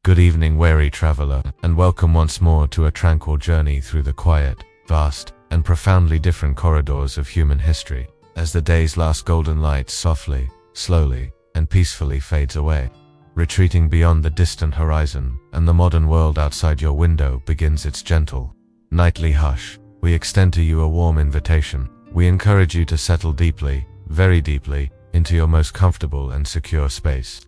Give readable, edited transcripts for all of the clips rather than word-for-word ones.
Good evening, weary traveler, and welcome once more to a tranquil journey through the quiet, vast, and profoundly different corridors of human history, as the day's last golden light softly, slowly, and peacefully fades away. Retreating beyond the distant horizon, and the modern world outside your window begins its gentle, nightly hush, we extend to you a warm invitation. We encourage you to settle deeply, very deeply, into your most comfortable and secure space.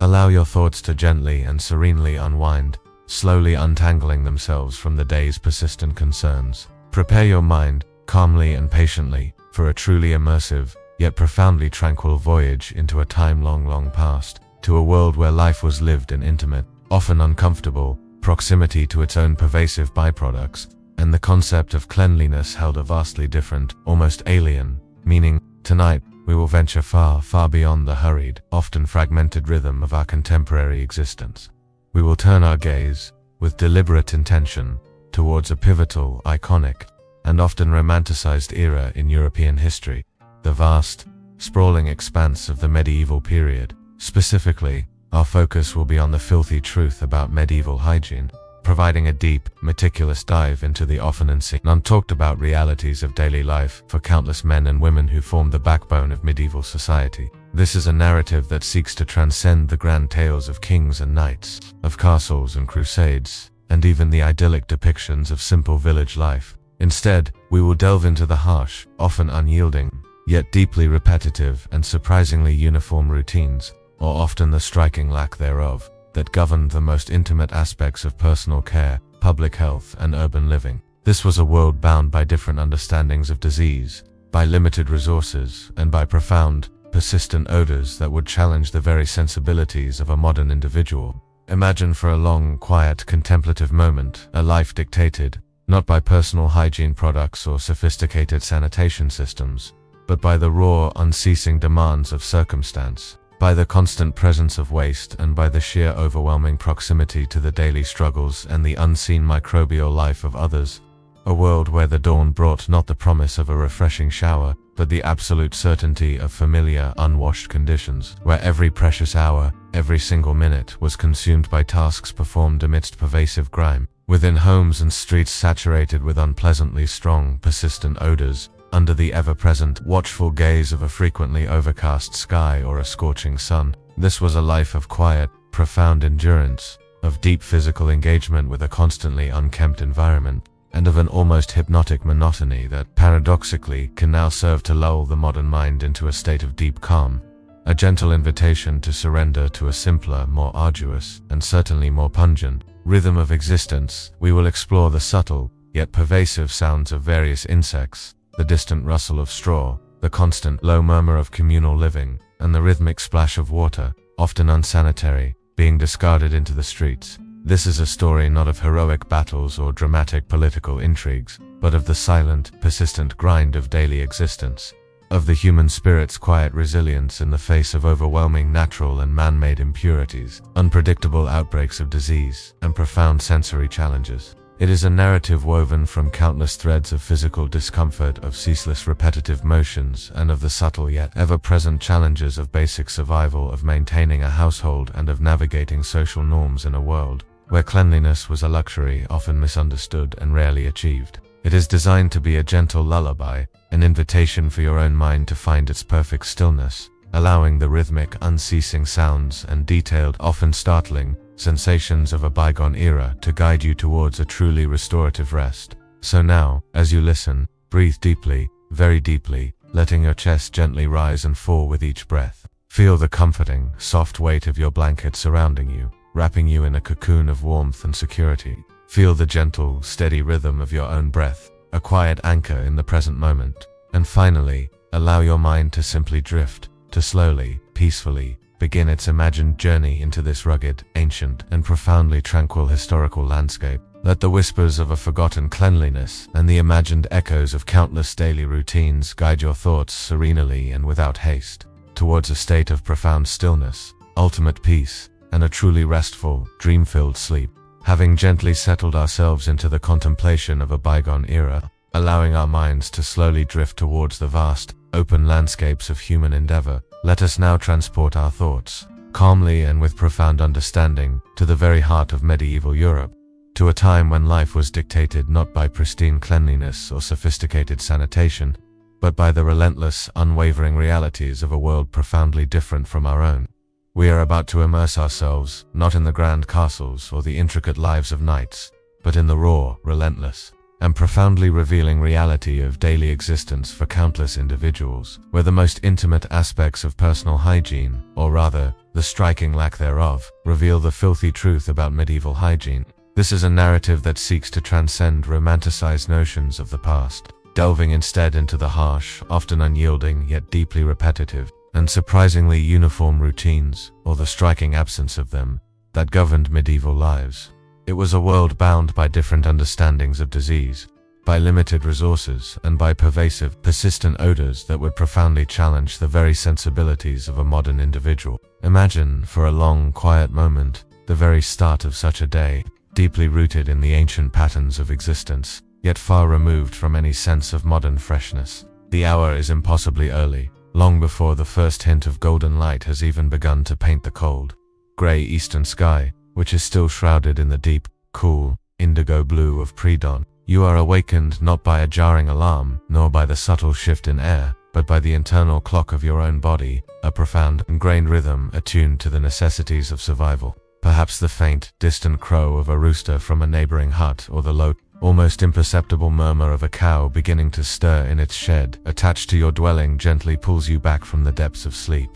Allow your thoughts to gently and serenely unwind, slowly untangling themselves from the day's persistent concerns. Prepare your mind, calmly and patiently, for a truly immersive, yet profoundly tranquil voyage into a time long past, to a world where life was lived in intimate, often uncomfortable, proximity to its own pervasive byproducts, and the concept of cleanliness held a vastly different, almost alien, meaning. Tonight, we will venture far beyond the hurried, often fragmented rhythm of our contemporary existence. We will turn our gaze, with deliberate intention, towards a pivotal, iconic, and often romanticized era in European history, the vast, sprawling expanse of the medieval period. Specifically, our focus will be on the filthy truth about medieval hygiene, providing a deep, meticulous dive into the often unseen, untalked about realities of daily life for countless men and women who formed the backbone of medieval society. This is a narrative that seeks to transcend the grand tales of kings and knights, of castles and crusades, and even the idyllic depictions of simple village life. Instead, we will delve into the harsh, often unyielding, yet deeply repetitive and surprisingly uniform routines, or often the striking lack thereof, that governed the most intimate aspects of personal care, public health, and urban living. This was a world bound by different understandings of disease, by limited resources, and by profound, persistent odors that would challenge the very sensibilities of a modern individual. Imagine for a long, quiet, contemplative moment a life dictated, not by personal hygiene products or sophisticated sanitation systems, but by the raw, unceasing demands of circumstance, by the constant presence of waste, and by the sheer overwhelming proximity to the daily struggles and the unseen microbial life of others. A world where the dawn brought not the promise of a refreshing shower, but the absolute certainty of familiar, unwashed conditions, where every precious hour, every single minute was consumed by tasks performed amidst pervasive grime, within homes and streets saturated with unpleasantly strong, persistent odors, under the ever-present, watchful gaze of a frequently overcast sky or a scorching sun. This was a life of quiet, profound endurance, of deep physical engagement with a constantly unkempt environment, and of an almost hypnotic monotony that, paradoxically, can now serve to lull the modern mind into a state of deep calm. A gentle invitation to surrender to a simpler, more arduous, and certainly more pungent, rhythm of existence. We will explore the subtle, yet pervasive sounds of various insects, the distant rustle of straw, the constant low murmur of communal living, and the rhythmic splash of water, often unsanitary, being discarded into the streets. This is a story not of heroic battles or dramatic political intrigues, but of the silent, persistent grind of daily existence, of the human spirit's quiet resilience in the face of overwhelming natural and man-made impurities, unpredictable outbreaks of disease, and profound sensory challenges. It is a narrative woven from countless threads of physical discomfort, of ceaseless repetitive motions, and of the subtle yet ever-present challenges of basic survival, of maintaining a household, and of navigating social norms in a world where cleanliness was a luxury often misunderstood and rarely achieved. It is designed to be a gentle lullaby, an invitation for your own mind to find its perfect stillness, allowing the rhythmic, unceasing sounds and detailed, often startling, sensations of a bygone era to guide you towards a truly restorative rest. So now, as you listen, breathe deeply, very deeply, letting your chest gently rise and fall with each breath. Feel the comforting, soft weight of your blanket surrounding you, wrapping you in a cocoon of warmth and security. Feel the gentle, steady rhythm of your own breath, a quiet anchor in the present moment. And finally, allow your mind to simply drift, to slowly, peacefully, begin its imagined journey into this rugged, ancient, and profoundly tranquil historical landscape. Let the whispers of a forgotten cleanliness and the imagined echoes of countless daily routines guide your thoughts serenely and without haste, towards a state of profound stillness, ultimate peace, and a truly restful, dream-filled sleep. Having gently settled ourselves into the contemplation of a bygone era, allowing our minds to slowly drift towards the vast, open landscapes of human endeavor, let us now transport our thoughts, calmly and with profound understanding, to the very heart of medieval Europe, to a time when life was dictated not by pristine cleanliness or sophisticated sanitation, but by the relentless, unwavering realities of a world profoundly different from our own. We are about to immerse ourselves, not in the grand castles or the intricate lives of knights, but in the raw, relentless, and profoundly revealing reality of daily existence for countless individuals, where the most intimate aspects of personal hygiene, or rather, the striking lack thereof, reveal the filthy truth about medieval hygiene. This is a narrative that seeks to transcend romanticized notions of the past, delving instead into the harsh, often unyielding yet deeply repetitive, and surprisingly uniform routines, or the striking absence of them, that governed medieval lives. It was a world bound by different understandings of disease, by limited resources, and by pervasive, persistent odors that would profoundly challenge the very sensibilities of a modern individual. Imagine, for a long, quiet moment, the very start of such a day, deeply rooted in the ancient patterns of existence, yet far removed from any sense of modern freshness. The hour is impossibly early, long before the first hint of golden light has even begun to paint the cold, grey eastern sky, which is still shrouded in the deep, cool, indigo blue of pre-dawn. You are awakened not by a jarring alarm, nor by the subtle shift in air, but by the internal clock of your own body, a profound, ingrained rhythm attuned to the necessities of survival. Perhaps the faint, distant crow of a rooster from a neighboring hut, or the low, almost imperceptible murmur of a cow beginning to stir in its shed attached to your dwelling gently pulls you back from the depths of sleep.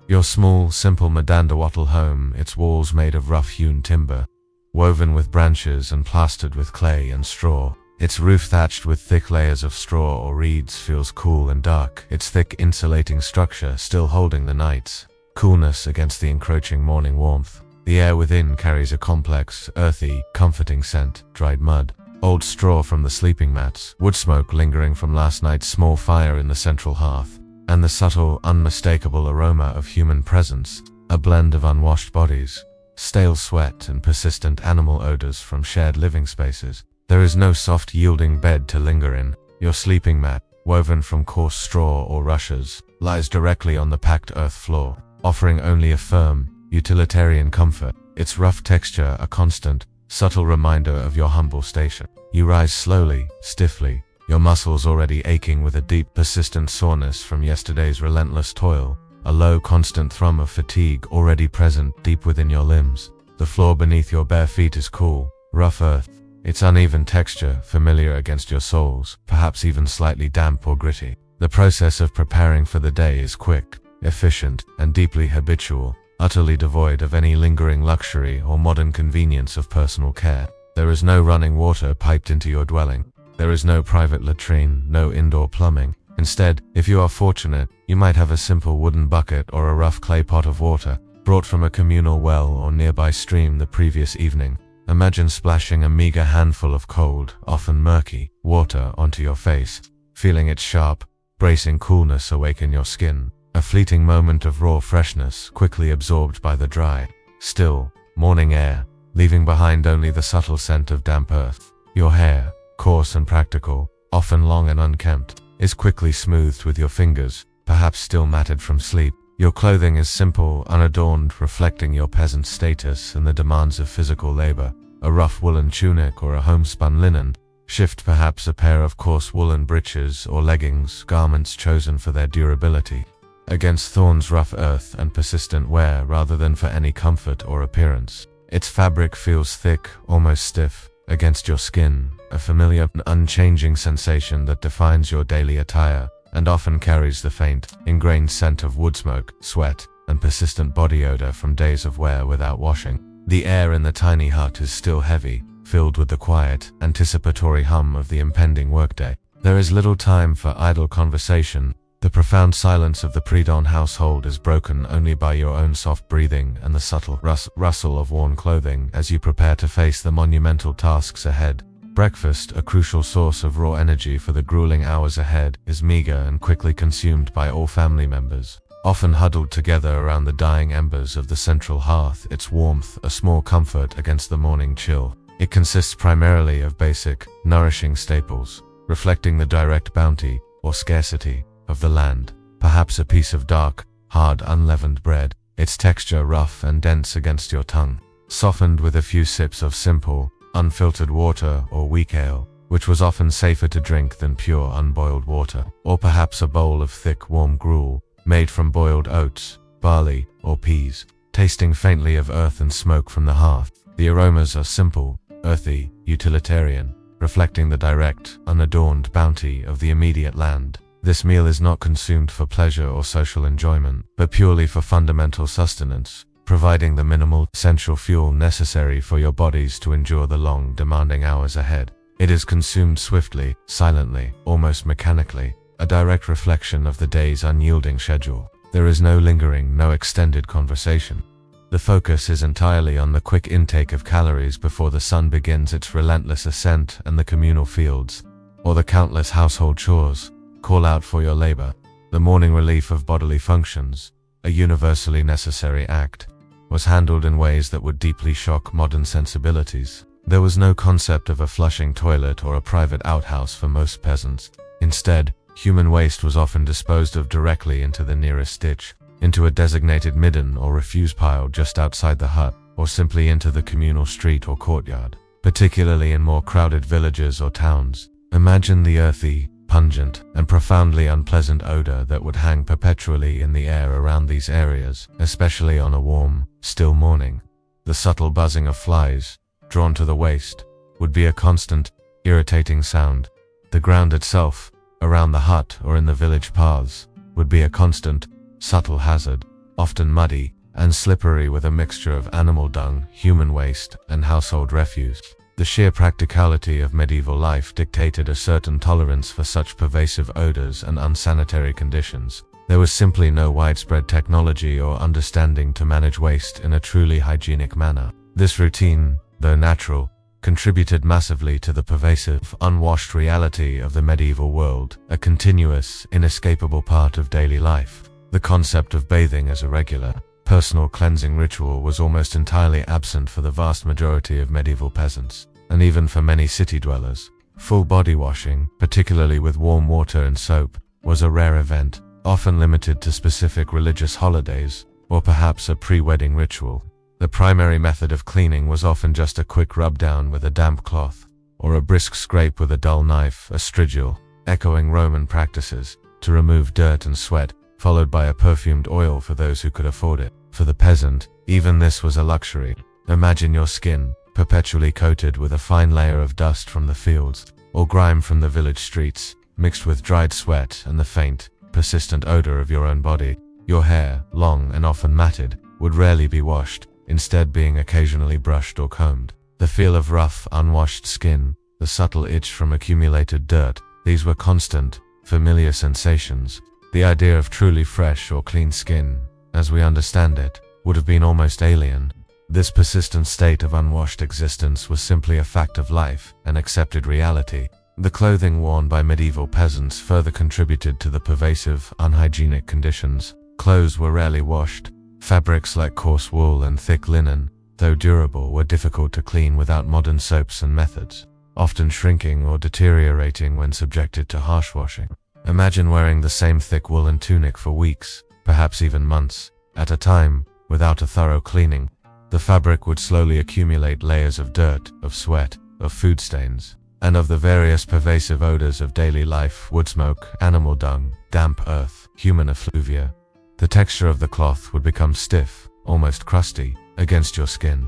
Your small, simple Madandawattle home, its walls made of rough-hewn timber, woven with branches and plastered with clay and straw, its roof thatched with thick layers of straw or reeds, feels cool and dark, its thick insulating structure still holding the night's coolness against the encroaching morning warmth. The air within carries a complex, earthy, comforting scent: dried mud, old straw from the sleeping mats, wood smoke lingering from last night's small fire in the central hearth, and the subtle, unmistakable aroma of human presence, a blend of unwashed bodies, stale sweat, and persistent animal odors from shared living spaces. There is no soft, yielding bed to linger in. Your sleeping mat, woven from coarse straw or rushes, lies directly on the packed earth floor, offering only a firm, utilitarian comfort, its rough texture a constant, subtle reminder of your humble station. You rise slowly, stiffly, your muscles already aching with a deep, persistent soreness from yesterday's relentless toil, a low, constant thrum of fatigue already present deep within your limbs. The floor beneath your bare feet is cool, rough earth, its uneven texture familiar against your soles, perhaps even slightly damp or gritty. The process of preparing for the day is quick, efficient, and deeply habitual, utterly devoid of any lingering luxury or modern convenience of personal care. There is no running water piped into your dwelling. There is no private latrine, no indoor plumbing. Instead, if you are fortunate, you might have a simple wooden bucket or a rough clay pot of water, brought from a communal well or nearby stream the previous evening. Imagine splashing a meager handful of cold, often murky, water onto your face, feeling its sharp, bracing coolness awaken your skin, a fleeting moment of raw freshness quickly absorbed by the dry, still, morning air, leaving behind only the subtle scent of damp earth. Your hair, coarse and practical, often long and unkempt, is quickly smoothed with your fingers, perhaps still matted from sleep. Your clothing is simple, unadorned, reflecting your peasant status and the demands of physical labor. A rough woolen tunic or a homespun linen shift, perhaps a pair of coarse woolen breeches or leggings, garments chosen for their durability against thorns, rough earth, and persistent wear rather than for any comfort or appearance. Its fabric feels thick, almost stiff, against your skin, a familiar, unchanging sensation that defines your daily attire, and often carries the faint, ingrained scent of wood smoke, sweat, and persistent body odor from days of wear without washing. The air in the tiny hut is still heavy, filled with the quiet, anticipatory hum of the impending workday. There is little time for idle conversation. The profound silence of the pre-dawn household is broken only by your own soft breathing and the subtle rustle of worn clothing as you prepare to face the monumental tasks ahead. Breakfast, a crucial source of raw energy for the grueling hours ahead, is meager and quickly consumed by all family members, often huddled together around the dying embers of the central hearth, its warmth a small comfort against the morning chill. It consists primarily of basic, nourishing staples, reflecting the direct bounty, or scarcity, of the land. Perhaps a piece of dark, hard, unleavened bread, its texture rough and dense against your tongue, softened with a few sips of simple, unfiltered water or weak ale, which was often safer to drink than pure unboiled water, or perhaps a bowl of thick warm gruel, made from boiled oats, barley, or peas, tasting faintly of earth and smoke from the hearth. The aromas are simple, earthy, utilitarian, reflecting the direct, unadorned bounty of the immediate land. This meal is not consumed for pleasure or social enjoyment, but purely for fundamental sustenance, providing the minimal, essential fuel necessary for your bodies to endure the long, demanding hours ahead. It is consumed swiftly, silently, almost mechanically, a direct reflection of the day's unyielding schedule. There is no lingering, no extended conversation. The focus is entirely on the quick intake of calories before the sun begins its relentless ascent, and the communal fields, or the countless household chores, call out for your labor. The morning relief of bodily functions, a universally necessary act, was handled in ways that would deeply shock modern sensibilities. There was no concept of a flushing toilet or a private outhouse for most peasants. Instead, human waste was often disposed of directly into the nearest ditch, into a designated midden or refuse pile just outside the hut, or simply into the communal street or courtyard. Particularly in more crowded villages or towns, imagine the earthy, pungent, and profoundly unpleasant odor that would hang perpetually in the air around these areas, especially on a warm, still morning. The subtle buzzing of flies, drawn to the waste, would be a constant, irritating sound. The ground itself, around the hut or in the village paths, would be a constant, subtle hazard, often muddy and slippery with a mixture of animal dung, human waste, and household refuse. The sheer practicality of medieval life dictated a certain tolerance for such pervasive odors and unsanitary conditions. There was simply no widespread technology or understanding to manage waste in a truly hygienic manner. This routine, though natural, contributed massively to the pervasive, unwashed reality of the medieval world, a continuous, inescapable part of daily life. The concept of bathing as a regular, personal cleansing ritual was almost entirely absent for the vast majority of medieval peasants, and even for many city dwellers. Full body washing, particularly with warm water and soap, was a rare event, often limited to specific religious holidays, or perhaps a pre-wedding ritual. The primary method of cleaning was often just a quick rub-down with a damp cloth, or a brisk scrape with a dull knife, a strigil, echoing Roman practices, to remove dirt and sweat, followed by a perfumed oil for those who could afford it. For the peasant, even this was a luxury. Imagine your skin, perpetually coated with a fine layer of dust from the fields, or grime from the village streets, mixed with dried sweat and the faint, persistent odor of your own body. Your hair, long and often matted, would rarely be washed, instead being occasionally brushed or combed. The feel of rough, unwashed skin, the subtle itch from accumulated dirt, these were constant, familiar sensations. The idea of truly fresh or clean skin, as we understand it, would have been almost alien. This persistent state of unwashed existence was simply a fact of life, an accepted reality. The clothing worn by medieval peasants further contributed to the pervasive, unhygienic conditions. Clothes were rarely washed. Fabrics like coarse wool and thick linen, though durable, were difficult to clean without modern soaps and methods, often shrinking or deteriorating when subjected to harsh washing. Imagine wearing the same thick woolen tunic for weeks, perhaps even months, at a time, without a thorough cleaning. The fabric would slowly accumulate layers of dirt, of sweat, of food stains, and of the various pervasive odors of daily life: wood smoke, animal dung, damp earth, human effluvia. The texture of the cloth would become stiff, almost crusty, against your skin.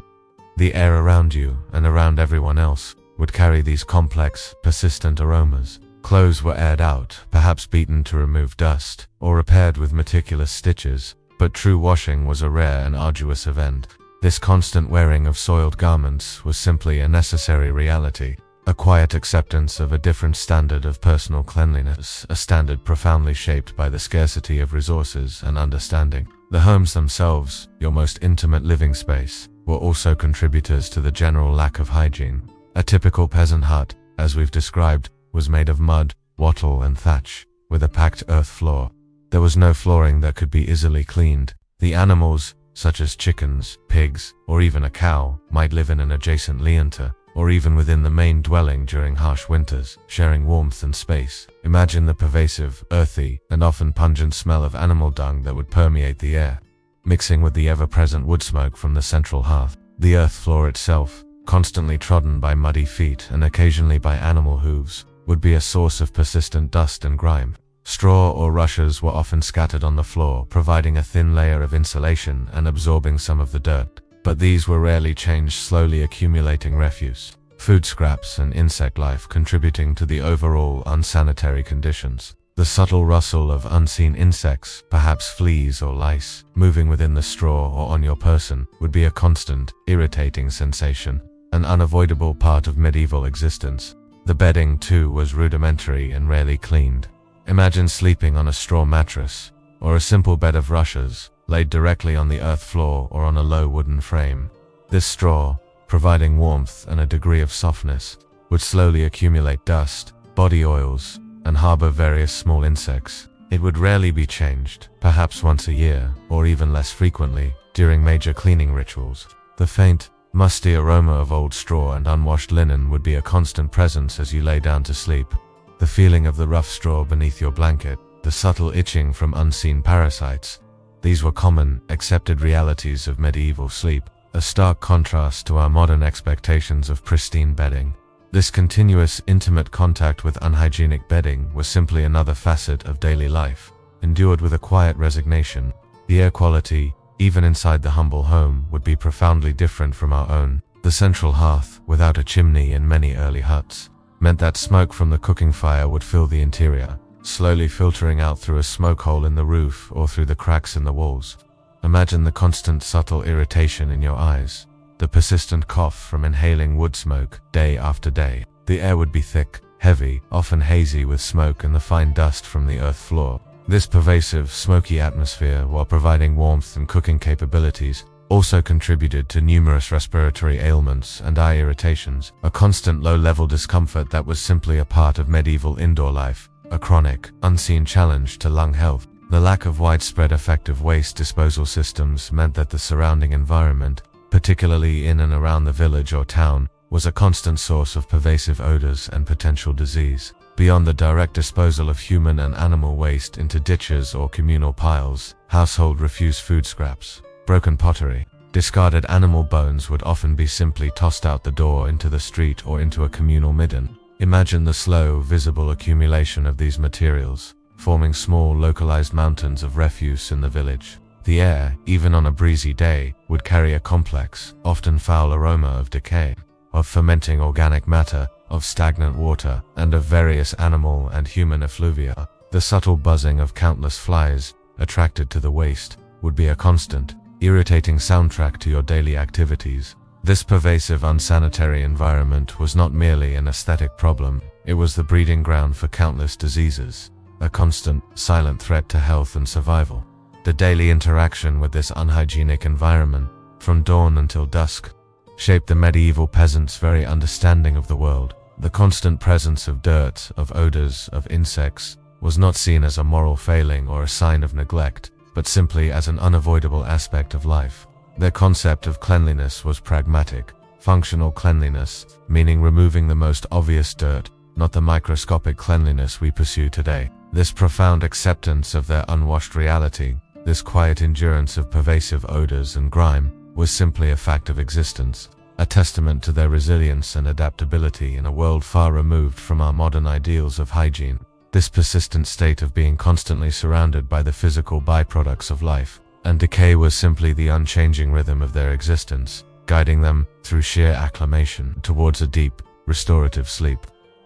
The air around you, and around everyone else, would carry these complex, persistent aromas. Clothes were aired out, perhaps beaten to remove dust, or repaired with meticulous stitches, but true washing was a rare and arduous event. This constant wearing of soiled garments was simply a necessary reality, a quiet acceptance of a different standard of personal cleanliness, a standard profoundly shaped by the scarcity of resources and understanding. The homes themselves, your most intimate living space, were also contributors to the general lack of hygiene. A typical peasant hut, as we've described, was made of mud, wattle, and thatch, with a packed earth floor. There was no flooring that could be easily cleaned. The animals, such as chickens, pigs, or even a cow, might live in an adjacent lianta, or even within the main dwelling during harsh winters, sharing warmth and space. Imagine the pervasive, earthy, and often pungent smell of animal dung that would permeate the air. mixing with the ever-present wood smoke from the central hearth. The earth floor itself, constantly trodden by muddy feet and occasionally by animal hooves, would be a source of persistent dust and grime. Straw or rushes were often scattered on the floor, providing a thin layer of insulation and absorbing some of the dirt. But these were rarely changed, slowly accumulating refuse, food scraps and insect life contributing to the overall unsanitary conditions. The subtle rustle of unseen insects, perhaps fleas or lice, moving within the straw or on your person would be a constant, irritating sensation, an unavoidable part of medieval existence. The bedding, too, was rudimentary and rarely cleaned. Imagine sleeping on a straw mattress, or a simple bed of rushes, laid directly on the earth floor or on a low wooden frame. This straw, providing warmth and a degree of softness, would slowly accumulate dust, body oils, and harbor various small insects. It would rarely be changed, perhaps once a year, or even less frequently, during major cleaning rituals. The faint, musty aroma of old straw and unwashed linen would be a constant presence as you lay down to sleep. The feeling of the rough straw beneath your blanket, the subtle itching from unseen parasites, these were common, accepted realities of medieval sleep, a stark contrast to our modern expectations of pristine bedding. This continuous, intimate contact with unhygienic bedding was simply another facet of daily life, endured with a quiet resignation. The air quality, even inside the humble home, would be profoundly different from our own. The central hearth, without a chimney in many early huts, meant that smoke from the cooking fire would fill the interior, slowly filtering out through a smoke hole in the roof or through the cracks in the walls. Imagine the constant subtle irritation in your eyes, the persistent cough from inhaling wood smoke day after day. The air would be thick, heavy, often hazy with smoke and the fine dust from the earth floor. This pervasive, smoky atmosphere, while providing warmth and cooking capabilities, also contributed to numerous respiratory ailments and eye irritations, a constant low-level discomfort that was simply a part of medieval indoor life, a chronic, unseen challenge to lung health. The lack of widespread effective waste disposal systems meant that the surrounding environment, particularly in and around the village or town, was a constant source of pervasive odors and potential disease. Beyond the direct disposal of human and animal waste into ditches or communal piles, household refuse food scraps, broken pottery, discarded animal bones would often be simply tossed out the door into the street or into a communal midden. Imagine the slow, visible accumulation of these materials, forming small, localized mountains of refuse in the village. The air, even on a breezy day, would carry a complex, often foul aroma of decay, of fermenting organic matter, of stagnant water, and of various animal and human effluvia. The subtle buzzing of countless flies, attracted to the waste, would be a constant, irritating soundtrack to your daily activities. This pervasive unsanitary environment was not merely an aesthetic problem, it was the breeding ground for countless diseases, a constant, silent threat to health and survival. The daily interaction with this unhygienic environment, from dawn until dusk, shaped the medieval peasant's very understanding of the world. The constant presence of dirt, of odors, of insects, was not seen as a moral failing or a sign of neglect, but simply as an unavoidable aspect of life. Their concept of cleanliness was pragmatic, functional cleanliness, meaning removing the most obvious dirt, not the microscopic cleanliness we pursue today. This profound acceptance of their unwashed reality, this quiet endurance of pervasive odors and grime, was simply a fact of existence, a testament to their resilience and adaptability in a world far removed from our modern ideals of hygiene. This persistent state of being constantly surrounded by the physical byproducts of life and decay was simply the unchanging rhythm of their existence, guiding them, through sheer acclimation, towards a deep, restorative sleep.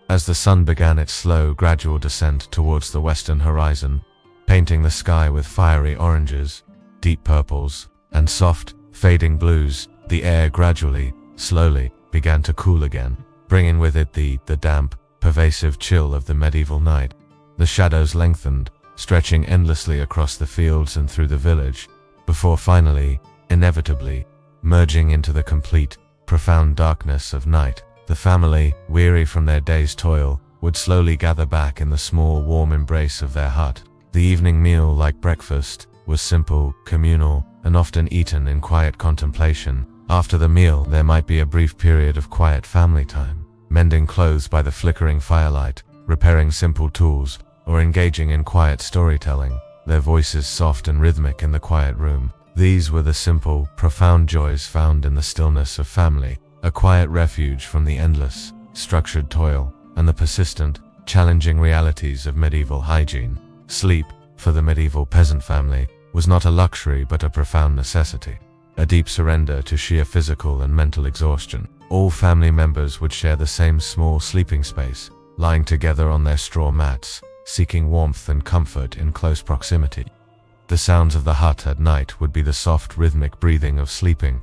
As the sun began its slow, gradual descent towards the western horizon, painting the sky with fiery oranges, deep purples, and soft, fading blues, the air gradually, slowly, began to cool again, bringing with it the damp, pervasive chill of the medieval night. The shadows lengthened, stretching endlessly across the fields and through the village, before finally, inevitably, merging into the complete, profound darkness of night. The family, weary from their day's toil, would slowly gather back in the small, warm embrace of their hut. The evening meal, like breakfast, was simple, communal, and often eaten in quiet contemplation. After the meal, there might be a brief period of quiet family time, mending clothes by the flickering firelight, repairing simple tools, or engaging in quiet storytelling, their voices soft and rhythmic in the quiet room. These were the simple, profound joys found in the stillness of family, a quiet refuge from the endless, structured toil, and the persistent, challenging realities of medieval hygiene. Sleep, for the medieval peasant family, was not a luxury but a profound necessity. A deep surrender to sheer physical and mental exhaustion. All family members would share the same small sleeping space, lying together on their straw mats, seeking warmth and comfort in close proximity. The sounds of the hut at night would be the soft rhythmic breathing of sleeping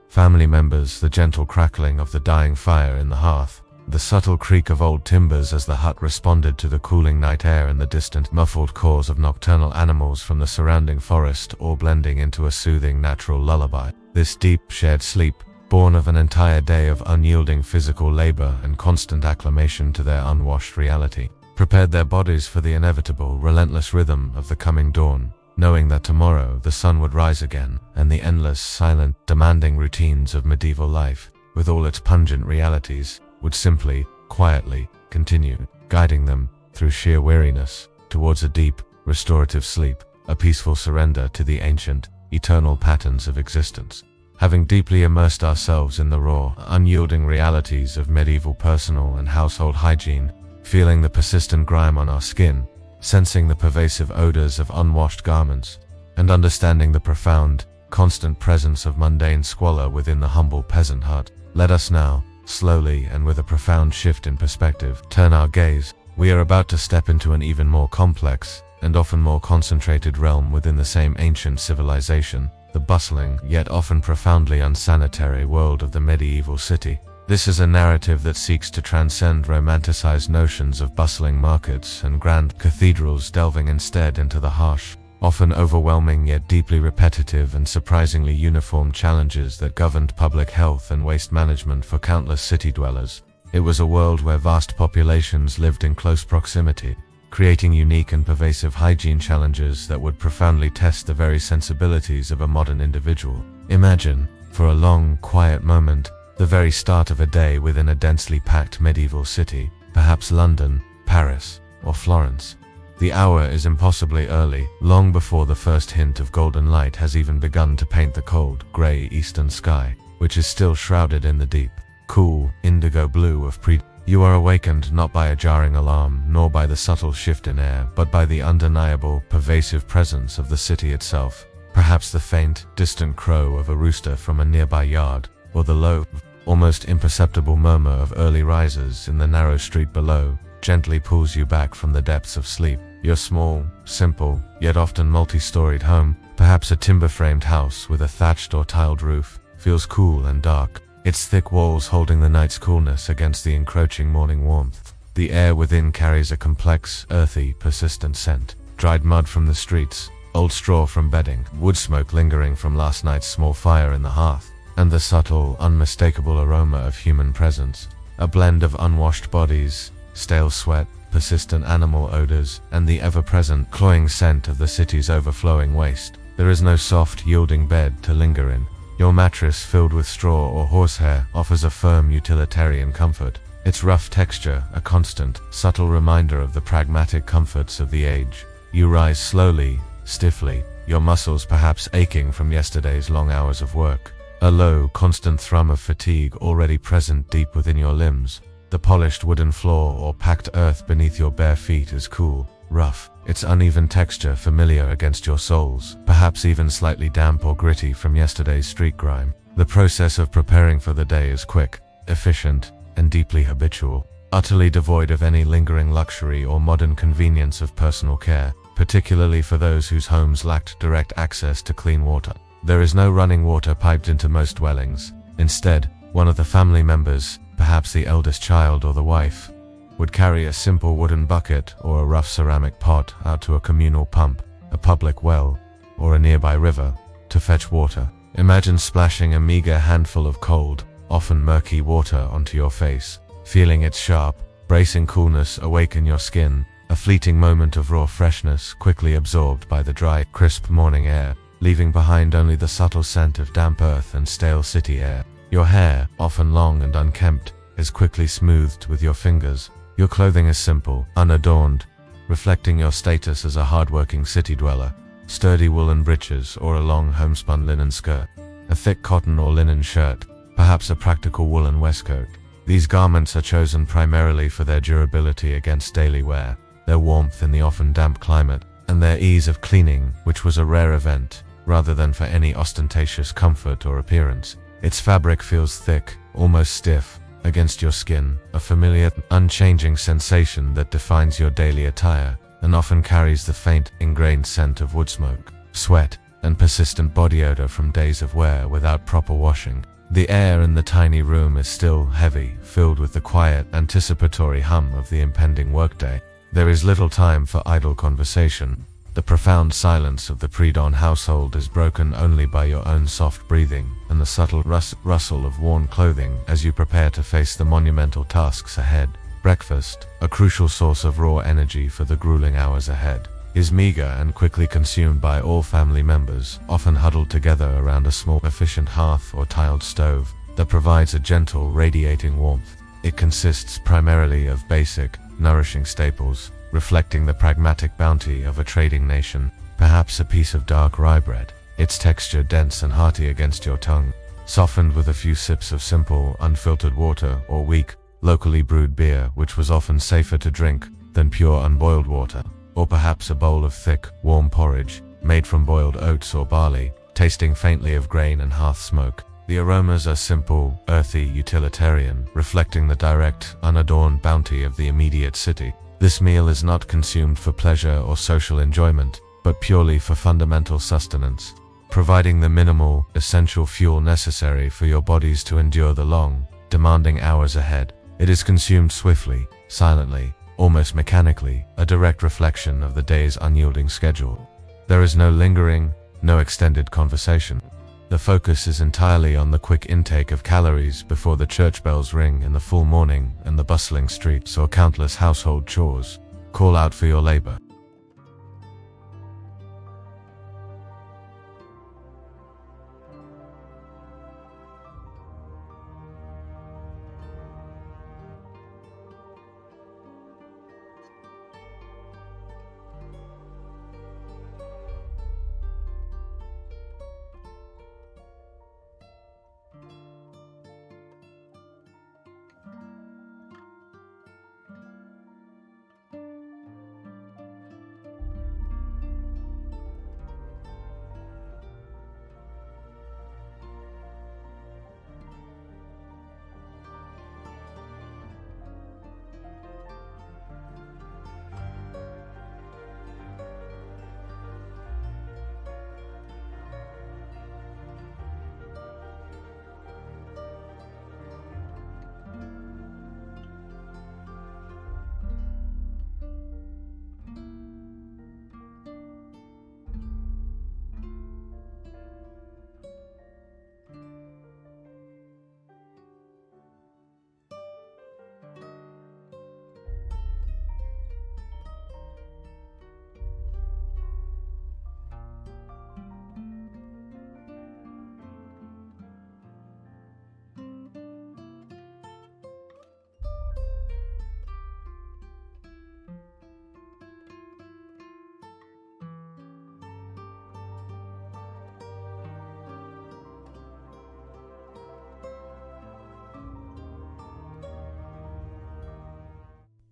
family members, the gentle crackling of the dying fire in the hearth, the subtle creak of old timbers as the hut responded to the cooling night air, and the distant muffled calls of nocturnal animals from the surrounding forest, all blending into a soothing natural lullaby. This deep shared sleep, born of an entire day of unyielding physical labor and constant acclimation to their unwashed reality, prepared their bodies for the inevitable, relentless rhythm of the coming dawn, knowing that tomorrow the sun would rise again, and the endless, silent, demanding routines of medieval life, with all its pungent realities, would simply, quietly, continue, guiding them, through sheer weariness, towards a deep, restorative sleep, a peaceful surrender to the ancient, eternal patterns of existence. Having deeply immersed ourselves in the raw, unyielding realities of medieval personal and household hygiene, feeling the persistent grime on our skin, sensing the pervasive odors of unwashed garments, and understanding the profound, constant presence of mundane squalor within the humble peasant hut, let us now, slowly and with a profound shift in perspective, turn our gaze. We are about to step into an even more complex, and often more concentrated realm within the same ancient civilization, the bustling, yet often profoundly unsanitary world of the medieval city. This is a narrative that seeks to transcend romanticized notions of bustling markets and grand cathedrals, delving instead into the harsh, often overwhelming yet deeply repetitive and surprisingly uniform challenges that governed public health and waste management for countless city dwellers. It was a world where vast populations lived in close proximity, creating unique and pervasive hygiene challenges that would profoundly test the very sensibilities of a modern individual. Imagine, for a long, quiet moment, the very start of a day within a densely packed medieval city, perhaps London, Paris, or Florence. The hour is impossibly early, long before the first hint of golden light has even begun to paint the cold, grey eastern sky, which is still shrouded in the deep, cool, indigo blue of You are awakened not by a jarring alarm, nor by the subtle shift in air, but by the undeniable, pervasive presence of the city itself. Perhaps the faint, distant crow of a rooster from a nearby yard, or the low, almost imperceptible murmur of early risers in the narrow street below, gently pulls you back from the depths of sleep. Your small, simple, yet often multi-storied home, perhaps a timber-framed house with a thatched or tiled roof, feels cool and dark, its thick walls holding the night's coolness against the encroaching morning warmth. The air within carries a complex, earthy, persistent scent. Dried mud from the streets, old straw from bedding, wood smoke lingering from last night's small fire in the hearth, and the subtle, unmistakable aroma of human presence. A blend of unwashed bodies, stale sweat, persistent animal odors, and the ever-present, cloying scent of the city's overflowing waste. There is no soft, yielding bed to linger in. Your mattress, filled with straw or horsehair, offers a firm, utilitarian comfort. Its rough texture, a constant, subtle reminder of the pragmatic comforts of the age. You rise slowly, stiffly, your muscles perhaps aching from yesterday's long hours of work. A low, constant thrum of fatigue already present deep within your limbs. The polished wooden floor or packed earth beneath your bare feet is cool, rough, its uneven texture familiar against your soles, perhaps even slightly damp or gritty from yesterday's street grime. The process of preparing for the day is quick, efficient, and deeply habitual, utterly devoid of any lingering luxury or modern convenience of personal care, particularly for those whose homes lacked direct access to clean water. There is no running water piped into most dwellings. Instead, one of the family members, perhaps the eldest child or the wife, would carry a simple wooden bucket or a rough ceramic pot out to a communal pump, a public well, or a nearby river, to fetch water. Imagine splashing a meager handful of cold, often murky water onto your face, feeling its sharp, bracing coolness awaken your skin, a fleeting moment of raw freshness quickly absorbed by the dry, crisp morning air, leaving behind only the subtle scent of damp earth and stale city air. Your hair, often long and unkempt, is quickly smoothed with your fingers. Your clothing is simple, unadorned, reflecting your status as a hard-working city dweller. sturdy woolen breeches or a long homespun linen skirt, a thick cotton or linen shirt, perhaps a practical woolen waistcoat. These garments are chosen primarily for their durability against daily wear, their warmth in the often damp climate, and their ease of cleaning, which was a rare event, rather than for any ostentatious comfort or appearance. Its fabric feels thick, almost stiff, against your skin, a familiar, unchanging sensation that defines your daily attire, and often carries the faint, ingrained scent of wood smoke, sweat, and persistent body odor from days of wear without proper washing. The air in the tiny room is still heavy, filled with the quiet, anticipatory hum of the impending workday. There is little time for idle conversation. The profound silence of the pre-dawn household is broken only by your own soft breathing and the subtle rustle of worn clothing as you prepare to face the monumental tasks ahead. Breakfast, a crucial source of raw energy for the grueling hours ahead, is meager and quickly consumed by all family members, often huddled together around a small, efficient hearth or tiled stove that provides a gentle, radiating warmth. It consists primarily of basic, nourishing staples, reflecting the pragmatic bounty of a trading nation, perhaps a piece of dark rye bread, its texture dense and hearty against your tongue, softened with a few sips of simple, unfiltered water or weak, locally brewed beer, which was often safer to drink than pure unboiled water, or perhaps a bowl of thick, warm porridge, made from boiled oats or barley, tasting faintly of grain and hearth smoke. The aromas are simple, earthy, utilitarian, reflecting the direct, unadorned bounty of the immediate city. This meal is not consumed for pleasure or social enjoyment, but purely for fundamental sustenance, providing the minimal, essential fuel necessary for your bodies to endure the long, demanding hours ahead. It is consumed swiftly, silently, almost mechanically, a direct reflection of the day's unyielding schedule. There is no lingering, no extended conversation. The focus is entirely on the quick intake of calories before the church bells ring in the full morning and the bustling streets or countless household chores call out for your labor.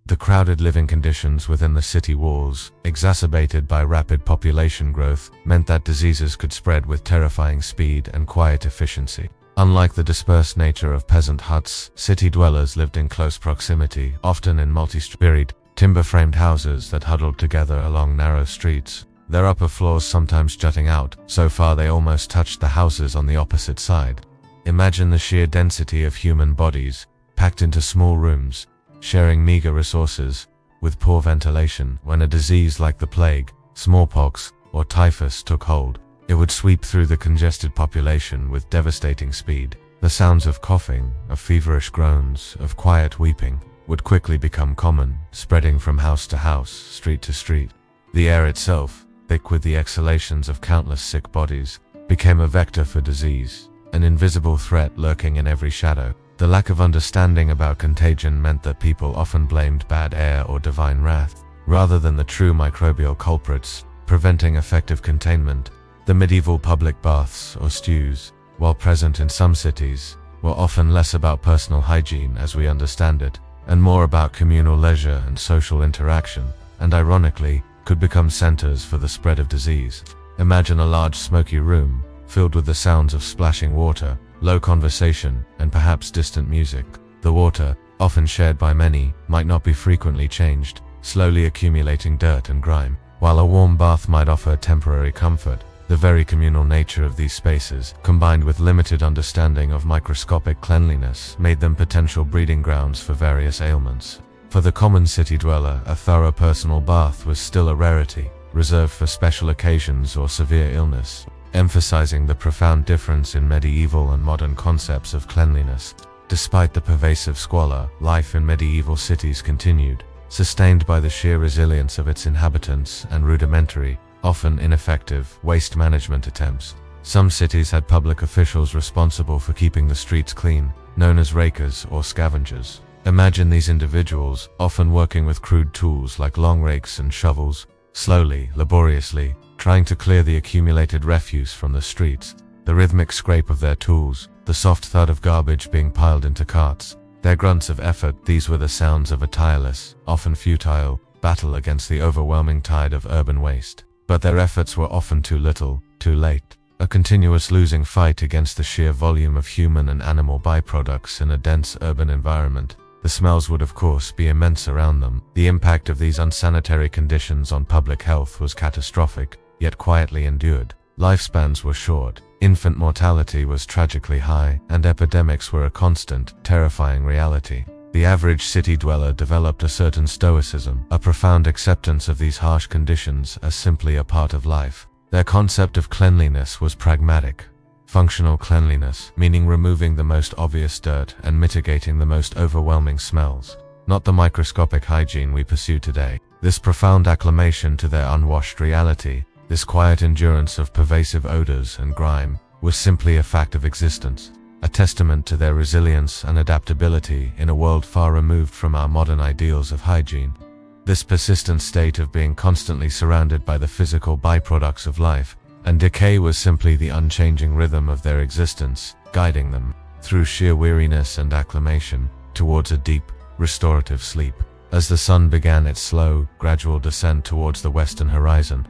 The crowded living conditions within the city walls, exacerbated by rapid population growth, meant that diseases could spread with terrifying speed and quiet efficiency. Unlike the dispersed nature of peasant huts, city dwellers lived in close proximity, often in multi-storied, timber-framed houses that huddled together along narrow streets, their upper floors sometimes jutting out, so far they almost touched the houses on the opposite side. Imagine the sheer density of human bodies, packed into small rooms, sharing meager resources, with poor ventilation. When a disease like the plague, smallpox, or typhus took hold, it would sweep through the congested population with devastating speed. The sounds of coughing, of feverish groans, of quiet weeping, would quickly become common, spreading from house to house, street to street. The air itself, thick with the exhalations of countless sick bodies, became a vector for disease, an invisible threat lurking in every shadow. The lack of understanding about contagion meant that people often blamed bad air or divine wrath, rather than the true microbial culprits preventing effective containment. The medieval public baths or stews, while present in some cities, were often less about personal hygiene as we understand it, and more about communal leisure and social interaction, and ironically, could become centers for the spread of disease. Imagine a large smoky room, filled with the sounds of splashing water, low conversation, and perhaps distant music. The water, often shared by many, might not be frequently changed, slowly accumulating dirt and grime. While a warm bath might offer temporary comfort, the very communal nature of these spaces, combined with limited understanding of microscopic cleanliness, made them potential breeding grounds for various ailments. For the common city dweller, a thorough personal bath was still a rarity, reserved for special occasions or severe illness, emphasizing the profound difference in medieval and modern concepts of cleanliness. Despite the pervasive squalor, life in medieval cities continued, sustained by the sheer resilience of its inhabitants and rudimentary, often ineffective, waste management attempts. Some cities had public officials responsible for keeping the streets clean, known as rakers or scavengers. Imagine these individuals, often working with crude tools like long rakes and shovels, slowly, laboriously, trying to clear the accumulated refuse from the streets. The rhythmic scrape of their tools, the soft thud of garbage being piled into carts, their grunts of effort, these were the sounds of a tireless, often futile, battle against the overwhelming tide of urban waste. But their efforts were often too little, too late. A continuous losing fight against the sheer volume of human and animal byproducts in a dense urban environment. The smells would of course be immense around them. The impact of these unsanitary conditions on public health was catastrophic, yet quietly endured. Lifespans were short, infant mortality was tragically high, and epidemics were a constant, terrifying reality. The average city dweller developed a certain stoicism, a profound acceptance of these harsh conditions as simply a part of life. Their concept of cleanliness was pragmatic. Functional cleanliness, meaning removing the most obvious dirt and mitigating the most overwhelming smells, not the microscopic hygiene we pursue today. This profound acclimation to their unwashed reality, this quiet endurance of pervasive odors and grime, was simply a fact of existence, a testament to their resilience and adaptability in a world far removed from our modern ideals of hygiene. This persistent state of being constantly surrounded by the physical byproducts of life and decay was simply the unchanging rhythm of their existence, guiding them, through sheer weariness and acclimation, towards a deep, restorative sleep. As the sun began its slow, gradual descent towards the western horizon,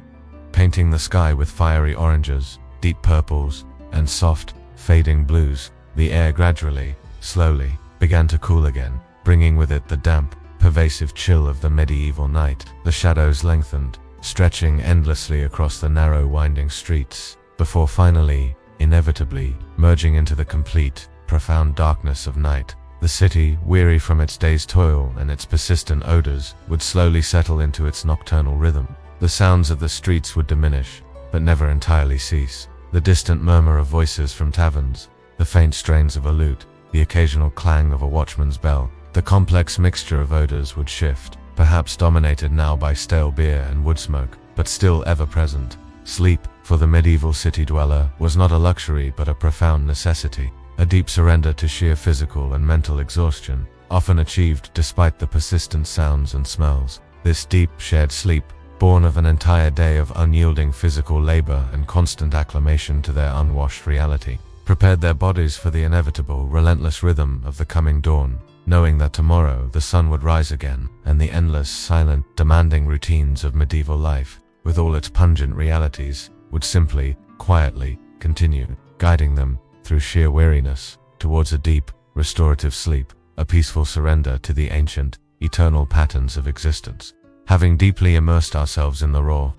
painting the sky with fiery oranges, deep purples, and soft, fading blues, the air gradually, slowly, began to cool again, bringing with it the damp, pervasive chill of the medieval night. The shadows lengthened, stretching endlessly across the narrow winding streets, before finally, inevitably, merging into the complete, profound darkness of night. The city, weary from its day's toil and its persistent odors, would slowly settle into its nocturnal rhythm. The sounds of the streets would diminish, but never entirely cease. The distant murmur of voices from taverns, the faint strains of a lute, the occasional clang of a watchman's bell, the complex mixture of odors would shift, perhaps dominated now by stale beer and wood smoke, but still ever present. Sleep, for the medieval city dweller, was not a luxury but a profound necessity, a deep surrender to sheer physical and mental exhaustion, often achieved despite the persistent sounds and smells. This deep, shared sleep, born of an entire day of unyielding physical labor and constant acclimation to their unwashed reality, prepared their bodies for the inevitable, relentless rhythm of the coming dawn, knowing that tomorrow the sun would rise again, and the endless, silent, demanding routines of medieval life, with all its pungent realities, would simply, quietly, continue, guiding them, through sheer weariness, towards a deep, restorative sleep, a peaceful surrender to the ancient, eternal patterns of existence. Having deeply immersed ourselves in the raw,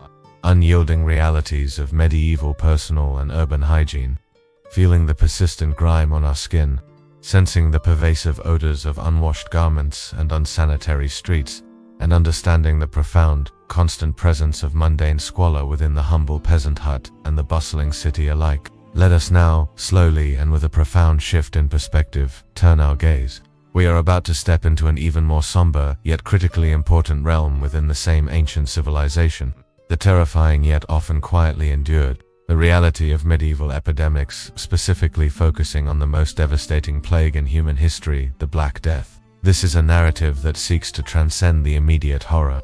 unyielding realities of medieval personal and urban hygiene, feeling the persistent grime on our skin, sensing the pervasive odors of unwashed garments and unsanitary streets, and understanding the profound, constant presence of mundane squalor within the humble peasant hut and the bustling city alike, let us now, slowly and with a profound shift in perspective, turn our gaze. We are about to step into an even more somber, yet critically important realm within the same ancient civilization, the terrifying yet often quietly endured, the reality of medieval epidemics, specifically focusing on the most devastating plague in human history, the Black Death. This is a narrative that seeks to transcend the immediate horror,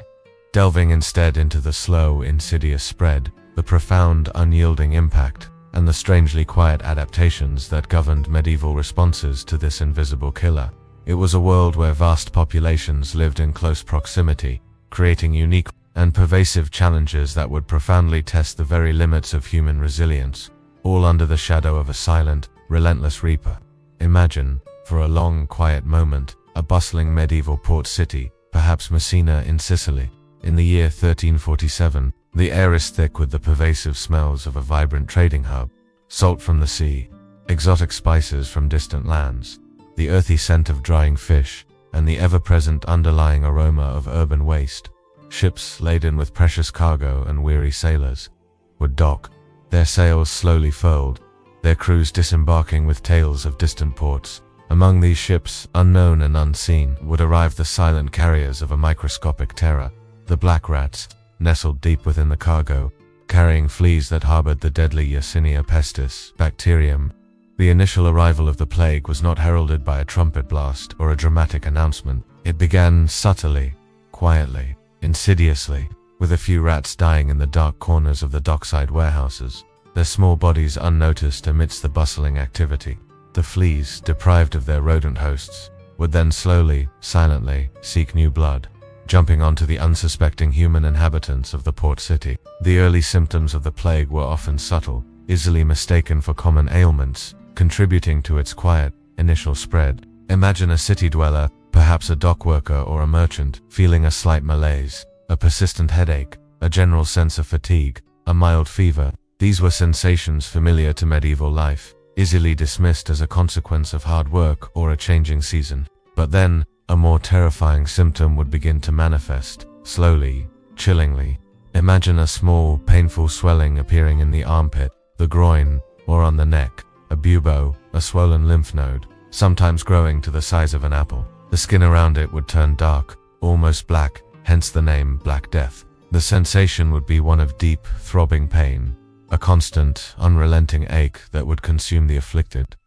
delving instead into the slow, insidious spread, the profound, unyielding impact, and the strangely quiet adaptations that governed medieval responses to this invisible killer. It was a world where vast populations lived in close proximity, creating unique and pervasive challenges that would profoundly test the very limits of human resilience, all under the shadow of a silent, relentless reaper. Imagine, for a long, quiet moment, a bustling medieval port city, perhaps Messina in Sicily. In the year 1347, the air is thick with the pervasive smells of a vibrant trading hub, salt from the sea, exotic spices from distant lands, the earthy scent of drying fish, and the ever-present underlying aroma of urban waste. Ships laden with precious cargo and weary sailors would dock, their sails slowly furled, their crews disembarking with tales of distant ports. Among these ships, unknown and unseen, would arrive the silent carriers of a microscopic terror, the black rats, nestled deep within the cargo, carrying fleas that harbored the deadly Yersinia pestis bacterium. The initial arrival of the plague was not heralded by a trumpet blast or a dramatic announcement. It began subtly, quietly, insidiously, with a few rats dying in the dark corners of the dockside warehouses, their small bodies unnoticed amidst the bustling activity. The fleas, deprived of their rodent hosts, would then slowly, silently, seek new blood, jumping onto the unsuspecting human inhabitants of the port city. The early symptoms of the plague were often subtle, easily mistaken for common ailments, contributing to its quiet, initial spread. Imagine a city dweller, perhaps a dock worker or a merchant, feeling a slight malaise, a persistent headache, a general sense of fatigue, a mild fever. These were sensations familiar to medieval life, easily dismissed as a consequence of hard work or a changing season. But then, a more terrifying symptom would begin to manifest, slowly, chillingly. Imagine a small, painful swelling appearing in the armpit, the groin, or on the neck, a bubo, a swollen lymph node, sometimes growing to the size of an apple. The skin around it would turn dark, almost black, hence the name Black Death. The sensation would be one of deep, throbbing pain, a constant, unrelenting ache that would consume the afflicted.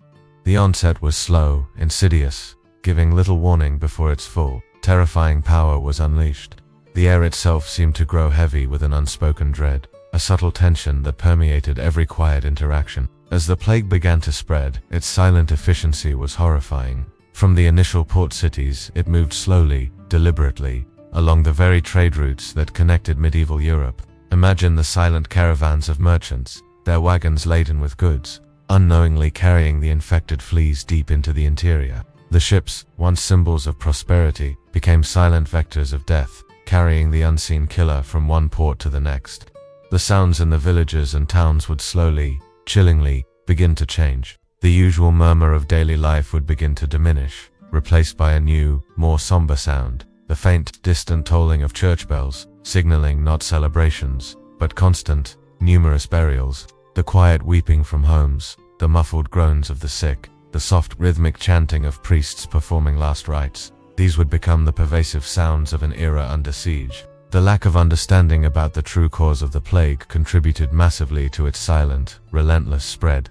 The onset was slow, insidious, giving little warning before its full, terrifying power was unleashed. The air itself seemed to grow heavy with an unspoken dread, a subtle tension that permeated every quiet interaction. As the plague began to spread, its silent efficiency was horrifying. From the initial port cities, it moved slowly, deliberately, along the very trade routes that connected medieval Europe. Imagine the silent caravans of merchants, their wagons laden with goods, unknowingly carrying the infected fleas deep into the interior. The ships, once symbols of prosperity, became silent vectors of death, carrying the unseen killer from one port to the next. The sounds in the villages and towns would slowly, chillingly, begin to change. The usual murmur of daily life would begin to diminish, replaced by a new, more somber sound, the faint, distant tolling of church bells, signaling not celebrations, but constant, numerous burials, the quiet weeping from homes, the muffled groans of the sick, the soft, rhythmic chanting of priests performing last rites. These would become the pervasive sounds of an era under siege. The lack of understanding about the true cause of the plague contributed massively to its silent, relentless spread.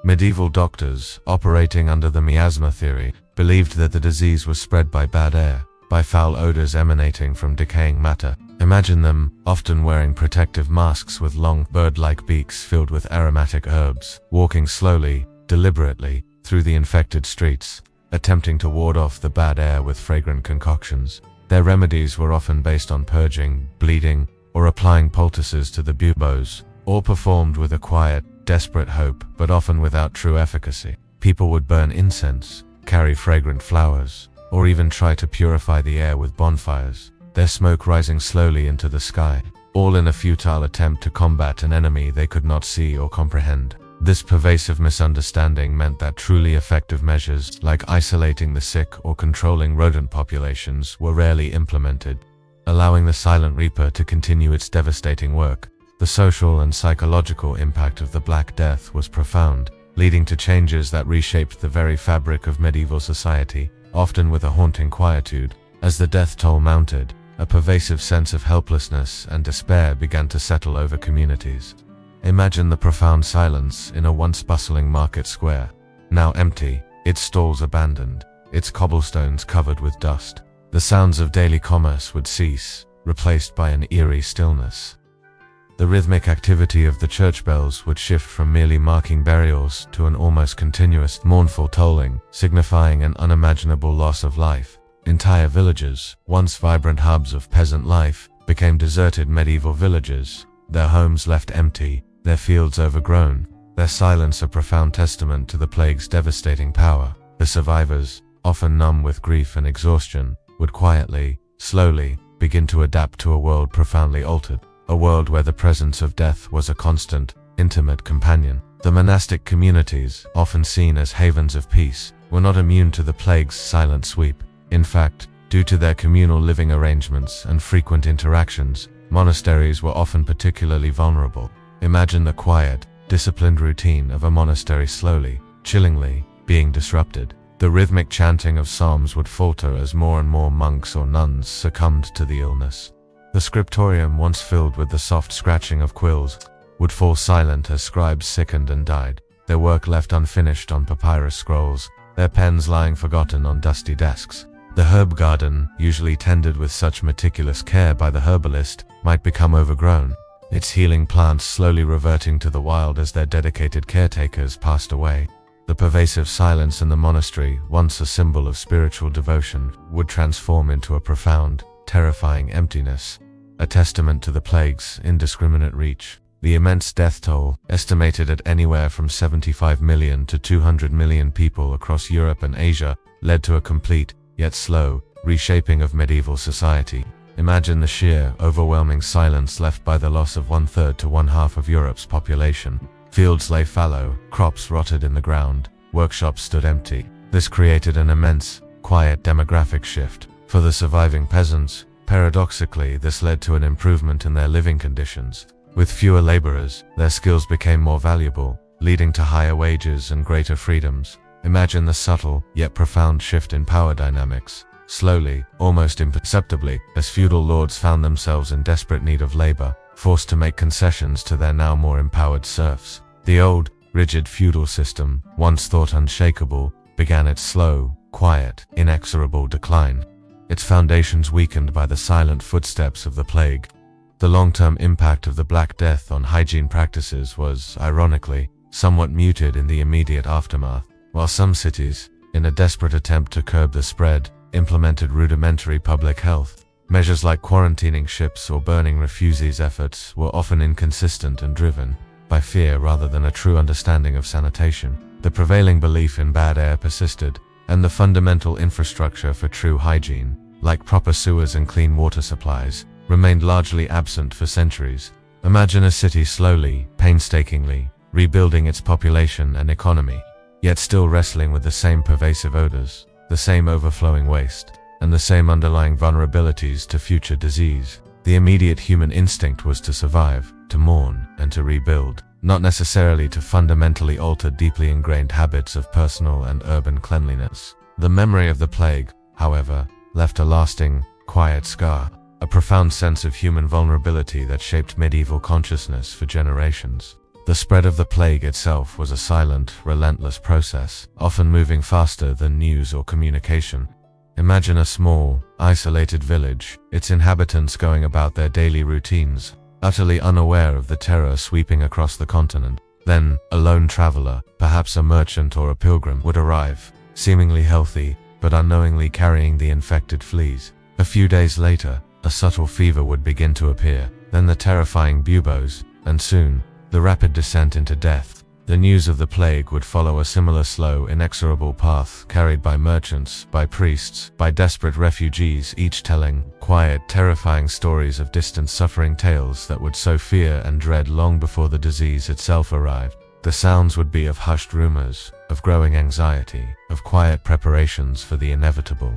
Medieval doctors, operating under the miasma theory, believed that the disease was spread by bad air, by foul odors emanating from decaying matter. Imagine them, often wearing protective masks with long, bird-like beaks filled with aromatic herbs, walking slowly, deliberately, through the infected streets, attempting to ward off the bad air with fragrant concoctions. Their remedies were often based on purging, bleeding, or applying poultices to the buboes, all performed with a quiet, desperate hope, but often without true efficacy. People would burn incense, carry fragrant flowers, or even try to purify the air with bonfires, their smoke rising slowly into the sky, all in a futile attempt to combat an enemy they could not see or comprehend. This pervasive misunderstanding meant that truly effective measures, like isolating the sick or controlling rodent populations, were rarely implemented, allowing the silent reaper to continue its devastating work. The social and psychological impact of the Black Death was profound, leading to changes that reshaped the very fabric of medieval society, often with a haunting quietude. As the death toll mounted, a pervasive sense of helplessness and despair began to settle over communities. Imagine the profound silence in a once bustling market square, now empty, its stalls abandoned, its cobblestones covered with dust. The sounds of daily commerce would cease, replaced by an eerie stillness. The rhythmic activity of the church bells would shift from merely marking burials to an almost continuous, mournful tolling, signifying an unimaginable loss of life. Entire villages, once vibrant hubs of peasant life, became deserted medieval villages, their homes left empty, their fields overgrown, their silence a profound testament to the plague's devastating power. The survivors, often numb with grief and exhaustion, would quietly, slowly, begin to adapt to a world profoundly altered, a world where the presence of death was a constant, intimate companion. The monastic communities, often seen as havens of peace, were not immune to the plague's silent sweep. In fact, due to their communal living arrangements and frequent interactions, monasteries were often particularly vulnerable. Imagine the quiet, disciplined routine of a monastery slowly, chillingly, being disrupted. The rhythmic chanting of psalms would falter as more and more monks or nuns succumbed to the illness. The scriptorium, once filled with the soft scratching of quills, would fall silent as scribes sickened and died, their work left unfinished on papyrus scrolls, their pens lying forgotten on dusty desks. The herb garden, usually tended with such meticulous care by the herbalist, might become overgrown, its healing plants slowly reverting to the wild as their dedicated caretakers passed away. The pervasive silence in the monastery, once a symbol of spiritual devotion, would transform into a profound, terrifying emptiness, a testament to the plague's indiscriminate reach. The immense death toll, estimated at anywhere from 75 million to 200 million people across Europe and Asia, led to a complete, yet slow, reshaping of medieval society. Imagine the sheer, overwhelming silence left by the loss of 1/3 to 1/2 of Europe's population. Fields lay fallow, crops rotted in the ground, workshops stood empty. This created an immense, quiet demographic shift. For the surviving peasants, paradoxically, this led to an improvement in their living conditions. With fewer laborers, their skills became more valuable, leading to higher wages and greater freedoms. Imagine the subtle, yet profound shift in power dynamics. Slowly, almost imperceptibly, as feudal lords found themselves in desperate need of labor, forced to make concessions to their now more empowered serfs. The old, rigid feudal system, once thought unshakable, began its slow, quiet, inexorable decline, its foundations weakened by the silent footsteps of the plague. The long-term impact of the Black Death on hygiene practices was, ironically, somewhat muted in the immediate aftermath. While some cities, in a desperate attempt to curb the spread, implemented rudimentary public health measures like quarantining ships or burning refugees, efforts were often inconsistent and driven by fear rather than a true understanding of sanitation. The prevailing belief in bad air persisted, and the fundamental infrastructure for true hygiene, like proper sewers and clean water supplies, remained largely absent for centuries. Imagine a city slowly, painstakingly, rebuilding its population and economy, yet still wrestling with the same pervasive odors, the same overflowing waste, and the same underlying vulnerabilities to future disease. The immediate human instinct was to survive, to mourn, and to rebuild, not necessarily to fundamentally alter deeply ingrained habits of personal and urban cleanliness. The memory of the plague, however, left a lasting, quiet scar, a profound sense of human vulnerability that shaped medieval consciousness for generations. The spread of the plague itself was a silent, relentless process, often moving faster than news or communication. Imagine a small, isolated village, its inhabitants going about their daily routines, utterly unaware of the terror sweeping across the continent. Then, a lone traveler, perhaps a merchant or a pilgrim, would arrive, seemingly healthy, but unknowingly carrying the infected fleas. A few days later, a subtle fever would begin to appear, then the terrifying buboes, and soon, the rapid descent into death. The news of the plague would follow a similar slow, inexorable path carried by merchants, by priests, by desperate refugees, each telling quiet, terrifying stories of distant suffering tales that would sow fear and dread long before the disease itself arrived. The sounds would be of hushed rumors, of growing anxiety, of quiet preparations for the inevitable.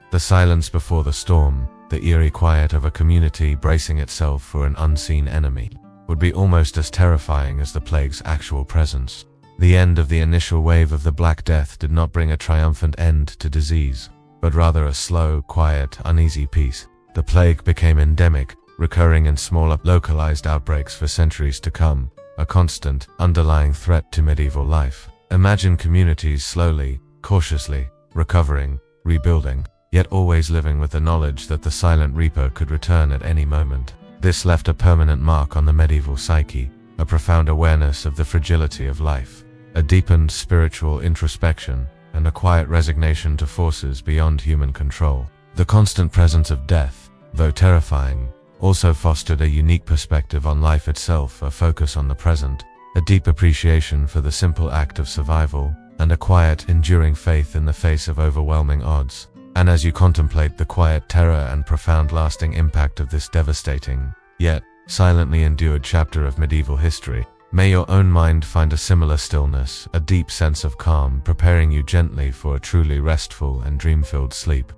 The silence before the storm, the eerie quiet of a community bracing itself for an unseen enemy, would be almost as terrifying as the plague's actual presence. The end of the initial wave of the Black Death did not bring a triumphant end to disease, but rather a slow, quiet, uneasy peace. The plague became endemic, recurring in smaller, localized outbreaks for centuries to come, a constant, underlying threat to medieval life. Imagine communities slowly, cautiously, recovering, rebuilding, yet always living with the knowledge that the silent reaper could return at any moment. This left a permanent mark on the medieval psyche, a profound awareness of the fragility of life, a deepened spiritual introspection, and a quiet resignation to forces beyond human control. The constant presence of death, though terrifying, also fostered a unique perspective on life itself, a focus on the present, a deep appreciation for the simple act of survival, and a quiet, enduring faith in the face of overwhelming odds. And as you contemplate the quiet terror and profound lasting impact of this devastating, yet silently endured chapter of medieval history, may your own mind find a similar stillness, a deep sense of calm, preparing you gently for a truly restful and dream-filled sleep.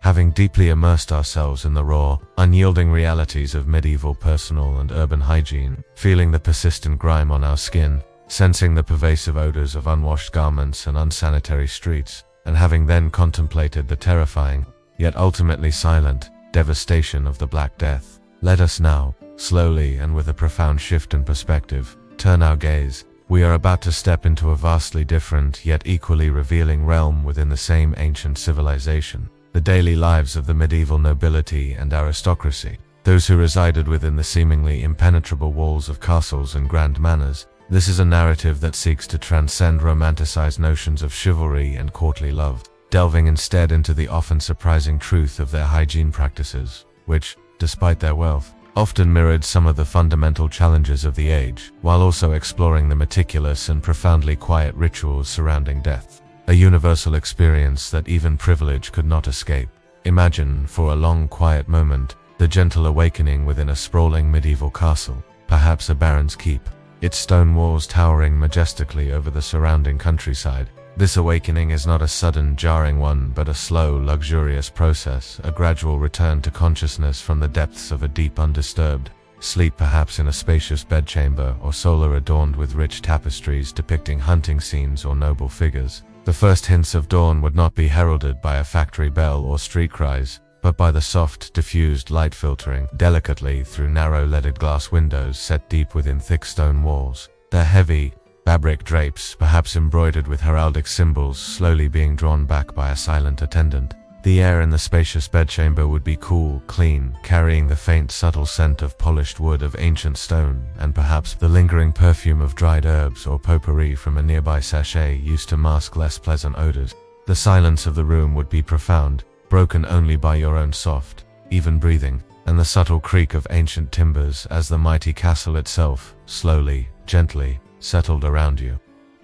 Having deeply immersed ourselves in the raw, unyielding realities of medieval personal and urban hygiene, feeling the persistent grime on our skin, sensing the pervasive odors of unwashed garments and unsanitary streets, and having then contemplated the terrifying, yet ultimately silent, devastation of the Black Death, let us now, slowly and with a profound shift in perspective, turn our gaze. We are about to step into a vastly different yet equally revealing realm within the same ancient civilization, the daily lives of the medieval nobility and aristocracy, those who resided within the seemingly impenetrable walls of castles and grand manors. This is a narrative that seeks to transcend romanticized notions of chivalry and courtly love, delving instead into the often surprising truth of their hygiene practices, which, despite their wealth, often mirrored some of the fundamental challenges of the age, while also exploring the meticulous and profoundly quiet rituals surrounding death, a universal experience that even privilege could not escape. Imagine, for a long quiet moment, the gentle awakening within a sprawling medieval castle, perhaps a baron's keep, its stone walls towering majestically over the surrounding countryside. This awakening is not a sudden, jarring one, but a slow, luxurious process, a gradual return to consciousness from the depths of a deep, undisturbed sleep, perhaps in a spacious bedchamber or solar adorned with rich tapestries depicting hunting scenes or noble figures. The first hints of dawn would not be heralded by a factory bell or street cries, but by the soft, diffused light filtering delicately through narrow leaded glass windows set deep within thick stone walls, their heavy, fabric drapes, perhaps embroidered with heraldic symbols, slowly being drawn back by a silent attendant. The air in the spacious bedchamber would be cool, clean, carrying the faint, subtle scent of polished wood, of ancient stone, and perhaps the lingering perfume of dried herbs or potpourri from a nearby sachet used to mask less pleasant odors. The silence of the room would be profound, broken only by your own soft, even breathing, and the subtle creak of ancient timbers as the mighty castle itself, slowly, gently, settled around you.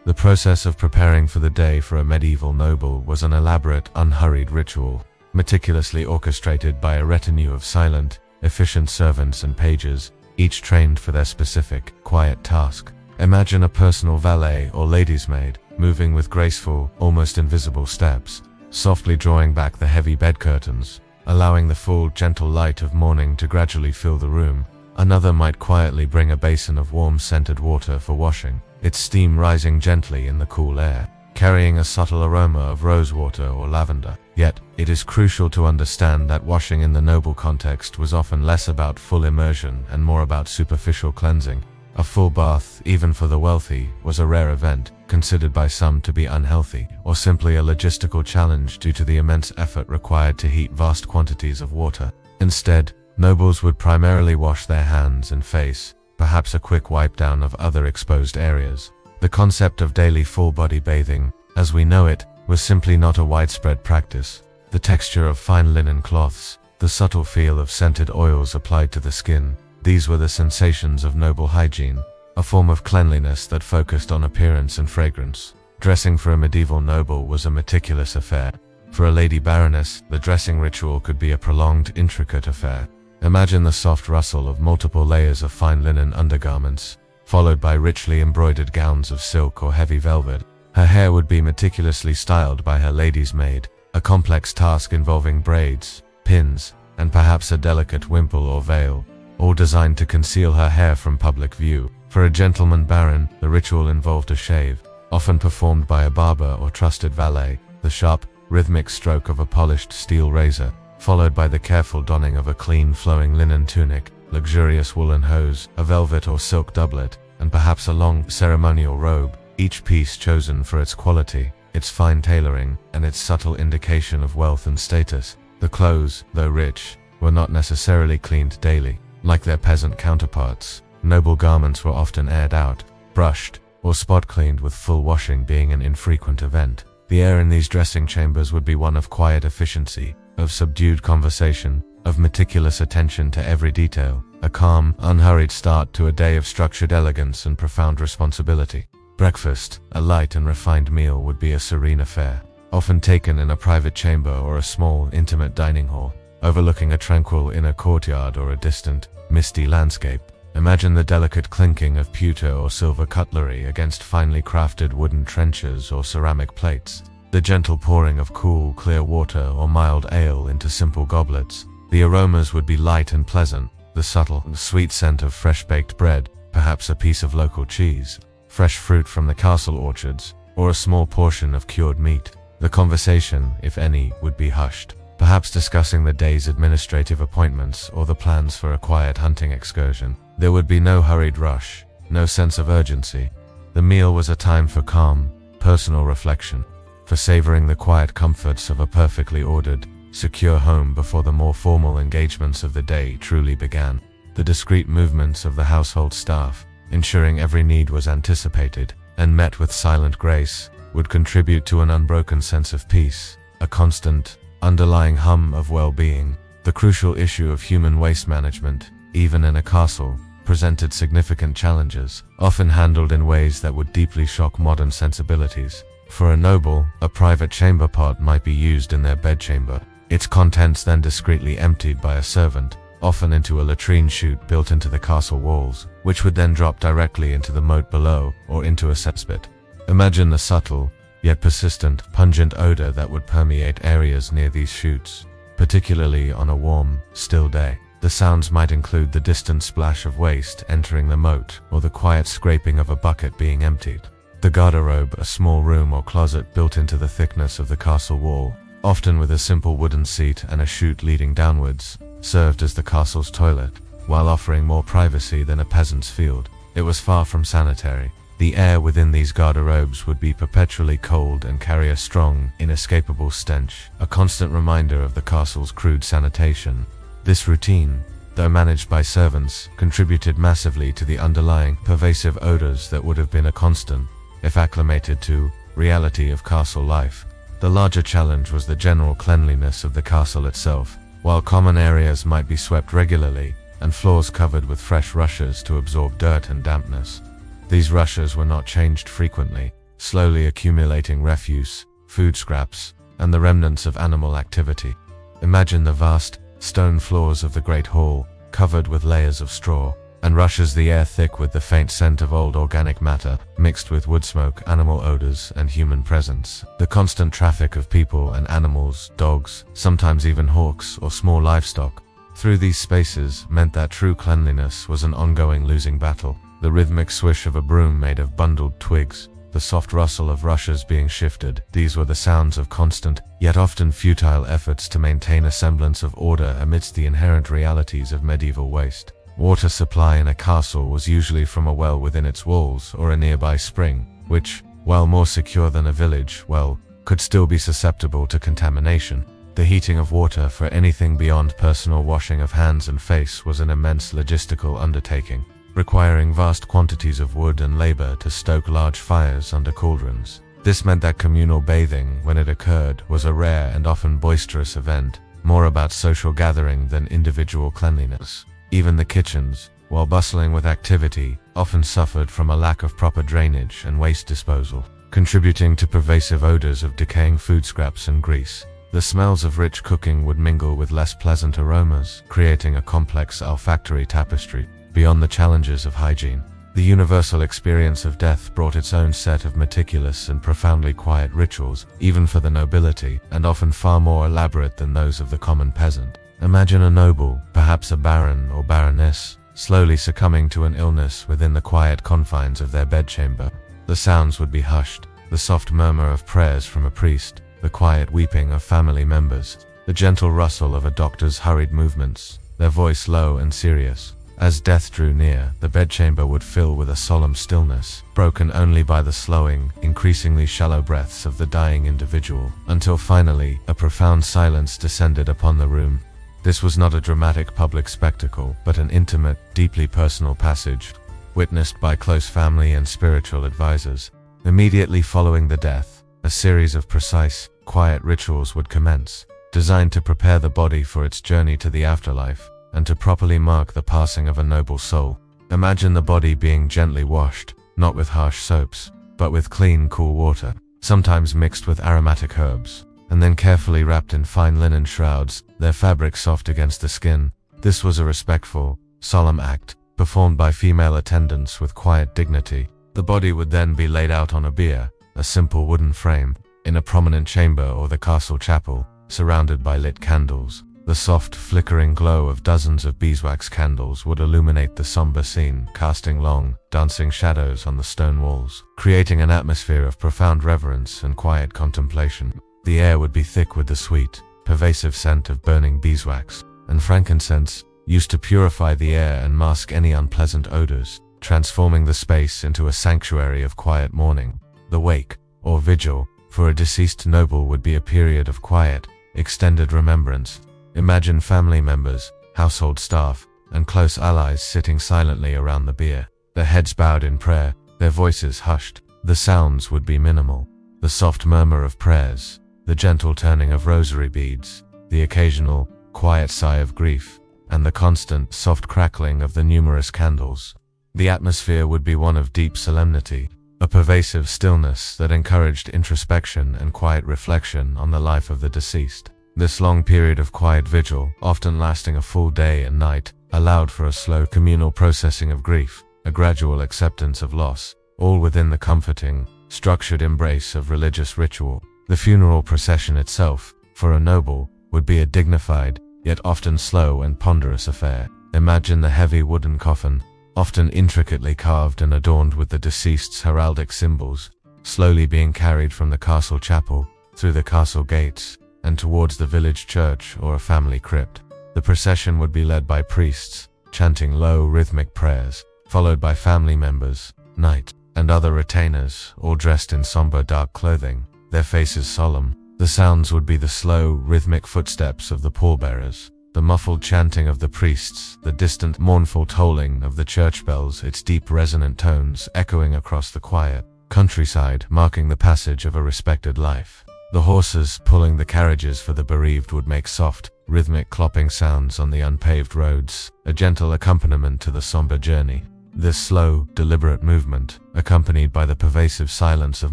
The process of preparing for the day for a medieval noble was an elaborate, unhurried ritual, meticulously orchestrated by a retinue of silent, efficient servants and pages, each trained for their specific, quiet task. Imagine a personal valet or lady's maid, moving with graceful, almost invisible steps, softly drawing back the heavy bed curtains, allowing the full, gentle light of morning to gradually fill the room. Another might quietly bring a basin of warm, scented water for washing, its steam rising gently in the cool air, carrying a subtle aroma of rosewater or lavender. Yet, it is crucial to understand that washing in the noble context was often less about full immersion and more about superficial cleansing. A full bath, even for the wealthy, was a rare event, considered by some to be unhealthy, or simply a logistical challenge due to the immense effort required to heat vast quantities of water. Instead, nobles would primarily wash their hands and face, perhaps a quick wipe down of other exposed areas. The concept of daily full-body bathing, as we know it, was simply not a widespread practice. The texture of fine linen cloths, the subtle feel of scented oils applied to the skin, these were the sensations of noble hygiene, a form of cleanliness that focused on appearance and fragrance. Dressing for a medieval noble was a meticulous affair. For a lady baroness, the dressing ritual could be a prolonged, intricate affair. Imagine the soft rustle of multiple layers of fine linen undergarments, followed by richly embroidered gowns of silk or heavy velvet. Her hair would be meticulously styled by her lady's maid, a complex task involving braids, pins, and perhaps a delicate wimple or veil, all designed to conceal her hair from public view. For a gentleman baron, the ritual involved a shave, often performed by a barber or trusted valet, the sharp, rhythmic stroke of a polished steel razor, followed by the careful donning of a clean, flowing linen tunic, luxurious woolen hose, a velvet or silk doublet, and perhaps a long, ceremonial robe. each piece chosen for its quality, its fine tailoring, and its subtle indication of wealth and status. The clothes, though rich, were not necessarily cleaned daily. Like their peasant counterparts, noble garments were often aired out, brushed, or spot-cleaned, with full washing being an infrequent event. The air in these dressing chambers would be one of quiet efficiency, of subdued conversation, of meticulous attention to every detail, a calm, unhurried start to a day of structured elegance and profound responsibility. Breakfast, a light and refined meal, would be a serene affair, often taken in a private chamber or a small, intimate dining hall, overlooking a tranquil inner courtyard or a distant, misty landscape. Imagine the delicate clinking of pewter or silver cutlery against finely crafted wooden trenchers or ceramic plates, the gentle pouring of cool, clear water or mild ale into simple goblets. The aromas would be light and pleasant, the subtle, sweet scent of fresh-baked bread, perhaps a piece of local cheese, fresh fruit from the castle orchards, or a small portion of cured meat. The conversation, if any, would be hushed, perhaps discussing the day's administrative appointments or the plans for a quiet hunting excursion. There would be no hurried rush, no sense of urgency. The meal was a time for calm, personal reflection, for savoring the quiet comforts of a perfectly ordered, secure home before the more formal engagements of the day truly began. The discreet movements of the household staff, ensuring every need was anticipated and met with silent grace, would contribute to an unbroken sense of peace, a constant, underlying hum of well-being. The crucial issue of human waste management, even in a castle, presented significant challenges, often handled in ways that would deeply shock modern sensibilities. For a noble, a private chamber pot might be used in their bedchamber, its contents then discreetly emptied by a servant, often into a latrine chute built into the castle walls, which would then drop directly into the moat below or into a cesspit. Imagine the subtle, yet persistent, pungent odor that would permeate areas near these chutes, particularly on a warm, still day. The sounds might include the distant splash of waste entering the moat or the quiet scraping of a bucket being emptied. The garderobe, a small room or closet built into the thickness of the castle wall, often with a simple wooden seat and a chute leading downwards, served as the castle's toilet, while offering more privacy than a peasant's field. It was far from sanitary. The air within these garderobes would be perpetually cold and carry a strong, inescapable stench, a constant reminder of the castle's crude sanitation. This routine, though managed by servants, contributed massively to the underlying, pervasive odors that would have been a constant, if acclimated to, reality of castle life. The larger challenge was the general cleanliness of the castle itself. While common areas might be swept regularly, and floors covered with fresh rushes to absorb dirt and dampness, these rushes were not changed frequently, slowly accumulating refuse, food scraps, and the remnants of animal activity. Imagine the vast, stone floors of the great hall, covered with layers of straw, and rushes the air thick with the faint scent of old organic matter, mixed with wood smoke, animal odors, and human presence. The constant traffic of people and animals, dogs, sometimes even hawks or small livestock, through these spaces meant that true cleanliness was an ongoing losing battle. The rhythmic swish of a broom made of bundled twigs, the soft rustle of rushes being shifted, these were the sounds of constant, yet often futile efforts to maintain a semblance of order amidst the inherent realities of medieval waste. Water supply in a castle was usually from a well within its walls or a nearby spring, which, while more secure than a village well, could still be susceptible to contamination. The heating of water for anything beyond personal washing of hands and face was an immense logistical undertaking, requiring vast quantities of wood and labor to stoke large fires under cauldrons. This meant that communal bathing, when it occurred, was a rare and often boisterous event, more about social gathering than individual cleanliness. Even the kitchens, while bustling with activity, often suffered from a lack of proper drainage and waste disposal, contributing to pervasive odors of decaying food scraps and grease. The smells of rich cooking would mingle with less pleasant aromas, creating a complex olfactory tapestry. Beyond the challenges of hygiene, the universal experience of death brought its own set of meticulous and profoundly quiet rituals, even for the nobility, and often far more elaborate than those of the common peasant. Imagine a noble, perhaps a baron or baroness, slowly succumbing to an illness within the quiet confines of their bedchamber. The sounds would be hushed, the soft murmur of prayers from a priest, the quiet weeping of family members, the gentle rustle of a doctor's hurried movements, their voice low and serious, As death drew near, the bedchamber would fill with a solemn stillness, broken only by the slowing, increasingly shallow breaths of the dying individual, until finally, a profound silence descended upon the room. This was not a dramatic public spectacle, but an intimate, deeply personal passage, witnessed by close family and spiritual advisors. Immediately following the death, a series of precise, quiet rituals would commence, designed to prepare the body for its journey to the afterlife, and to properly mark the passing of a noble soul. Imagine the body being gently washed, not with harsh soaps, but with clean, cool water, sometimes mixed with aromatic herbs, and then carefully wrapped in fine linen shrouds, their fabric soft against the skin. This was a respectful, solemn act, performed by female attendants with quiet dignity. The body would then be laid out on a bier, a simple wooden frame, in a prominent chamber or the castle chapel, surrounded by lit candles. The soft, flickering glow of dozens of beeswax candles would illuminate the somber scene, casting long, dancing shadows on the stone walls, creating an atmosphere of profound reverence and quiet contemplation. The air would be thick with the sweet, pervasive scent of burning beeswax and frankincense, used to purify the air and mask any unpleasant odors, transforming the space into a sanctuary of quiet mourning. The wake, or vigil, for a deceased noble would be a period of quiet, extended remembrance. Imagine family members, household staff, and close allies sitting silently around the bier, their heads bowed in prayer, their voices hushed. The sounds would be minimal. The soft murmur of prayers, the gentle turning of rosary beads, the occasional, quiet sigh of grief, and the constant, soft crackling of the numerous candles. The atmosphere would be one of deep solemnity, a pervasive stillness that encouraged introspection and quiet reflection on the life of the deceased. This long period of quiet vigil, often lasting a full day and night, allowed for a slow communal processing of grief, a gradual acceptance of loss, all within the comforting, structured embrace of religious ritual. The funeral procession itself, for a noble, would be a dignified, yet often slow and ponderous affair. Imagine the heavy wooden coffin, often intricately carved and adorned with the deceased's heraldic symbols, slowly being carried from the castle chapel, through the castle gates, and towards the village church or a family crypt. The procession would be led by priests, chanting low rhythmic prayers, followed by family members, knight, and other retainers, all dressed in somber dark clothing, their faces solemn. The sounds would be the slow, rhythmic footsteps of the pallbearers, the muffled chanting of the priests, the distant, mournful tolling of the church bells, its deep resonant tones echoing across the quiet countryside, marking the passage of a respected life. The horses pulling the carriages for the bereaved would make soft, rhythmic clopping sounds on the unpaved roads, a gentle accompaniment to the somber journey. This slow, deliberate movement, accompanied by the pervasive silence of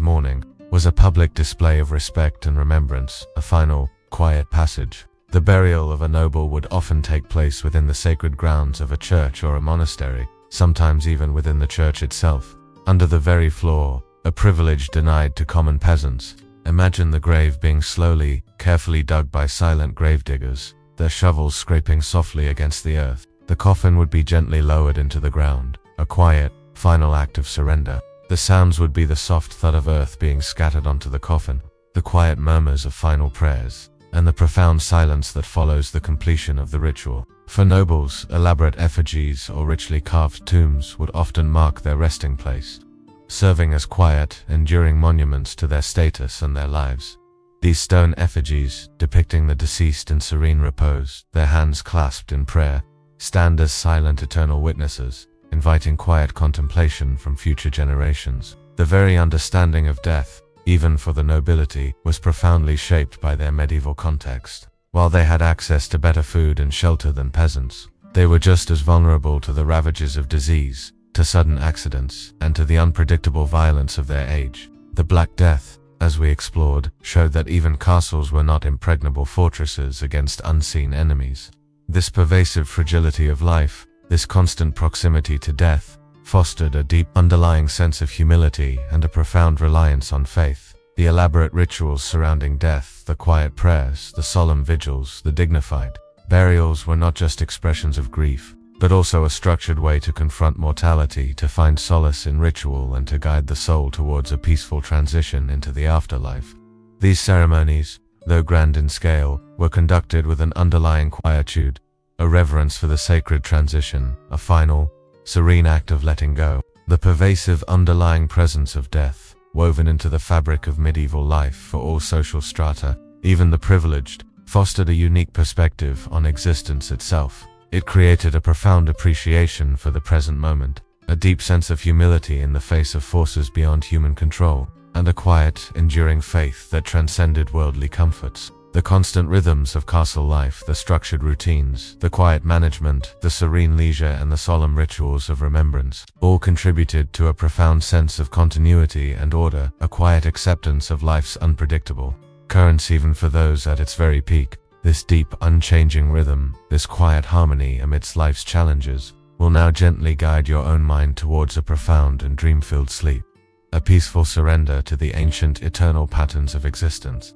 mourning, was a public display of respect and remembrance, a final, quiet passage. The burial of a noble would often take place within the sacred grounds of a church or a monastery, sometimes even within the church itself, under the very floor, a privilege denied to common peasants. Imagine the grave being slowly, carefully dug by silent gravediggers, their shovels scraping softly against the earth. The coffin would be gently lowered into the ground, a quiet, final act of surrender. The sounds would be the soft thud of earth being scattered onto the coffin, the quiet murmurs of final prayers, and the profound silence that follows the completion of the ritual. For nobles, elaborate effigies or richly carved tombs would often mark their resting place, serving as quiet, enduring monuments to their status and their lives. These stone effigies, depicting the deceased in serene repose, their hands clasped in prayer, stand as silent eternal witnesses, inviting quiet contemplation from future generations. The very understanding of death, even for the nobility, was profoundly shaped by their medieval context. While they had access to better food and shelter than peasants, they were just as vulnerable to the ravages of disease, to sudden accidents, and to the unpredictable violence of their age. The Black Death, as we explored, showed that even castles were not impregnable fortresses against unseen enemies. This pervasive fragility of life, this constant proximity to death, fostered a deep underlying sense of humility and a profound reliance on faith. The elaborate rituals surrounding death, the quiet prayers, the solemn vigils, the dignified burials were not just expressions of grief, but also a structured way to confront mortality, to find solace in ritual, and to guide the soul towards a peaceful transition into the afterlife. These ceremonies, though grand in scale, were conducted with an underlying quietude, a reverence for the sacred transition, a final, serene act of letting go. The pervasive underlying presence of death, woven into the fabric of medieval life for all social strata, even the privileged, fostered a unique perspective on existence itself. It created a profound appreciation for the present moment, a deep sense of humility in the face of forces beyond human control, and a quiet, enduring faith that transcended worldly comforts. The constant rhythms of castle life, the structured routines, the quiet management, the serene leisure, and the solemn rituals of remembrance, all contributed to a profound sense of continuity and order, a quiet acceptance of life's unpredictable currents even for those at its very peak. This deep, unchanging rhythm, this quiet harmony amidst life's challenges, will now gently guide your own mind towards a profound and dream-filled sleep, a peaceful surrender to the ancient, eternal patterns of existence.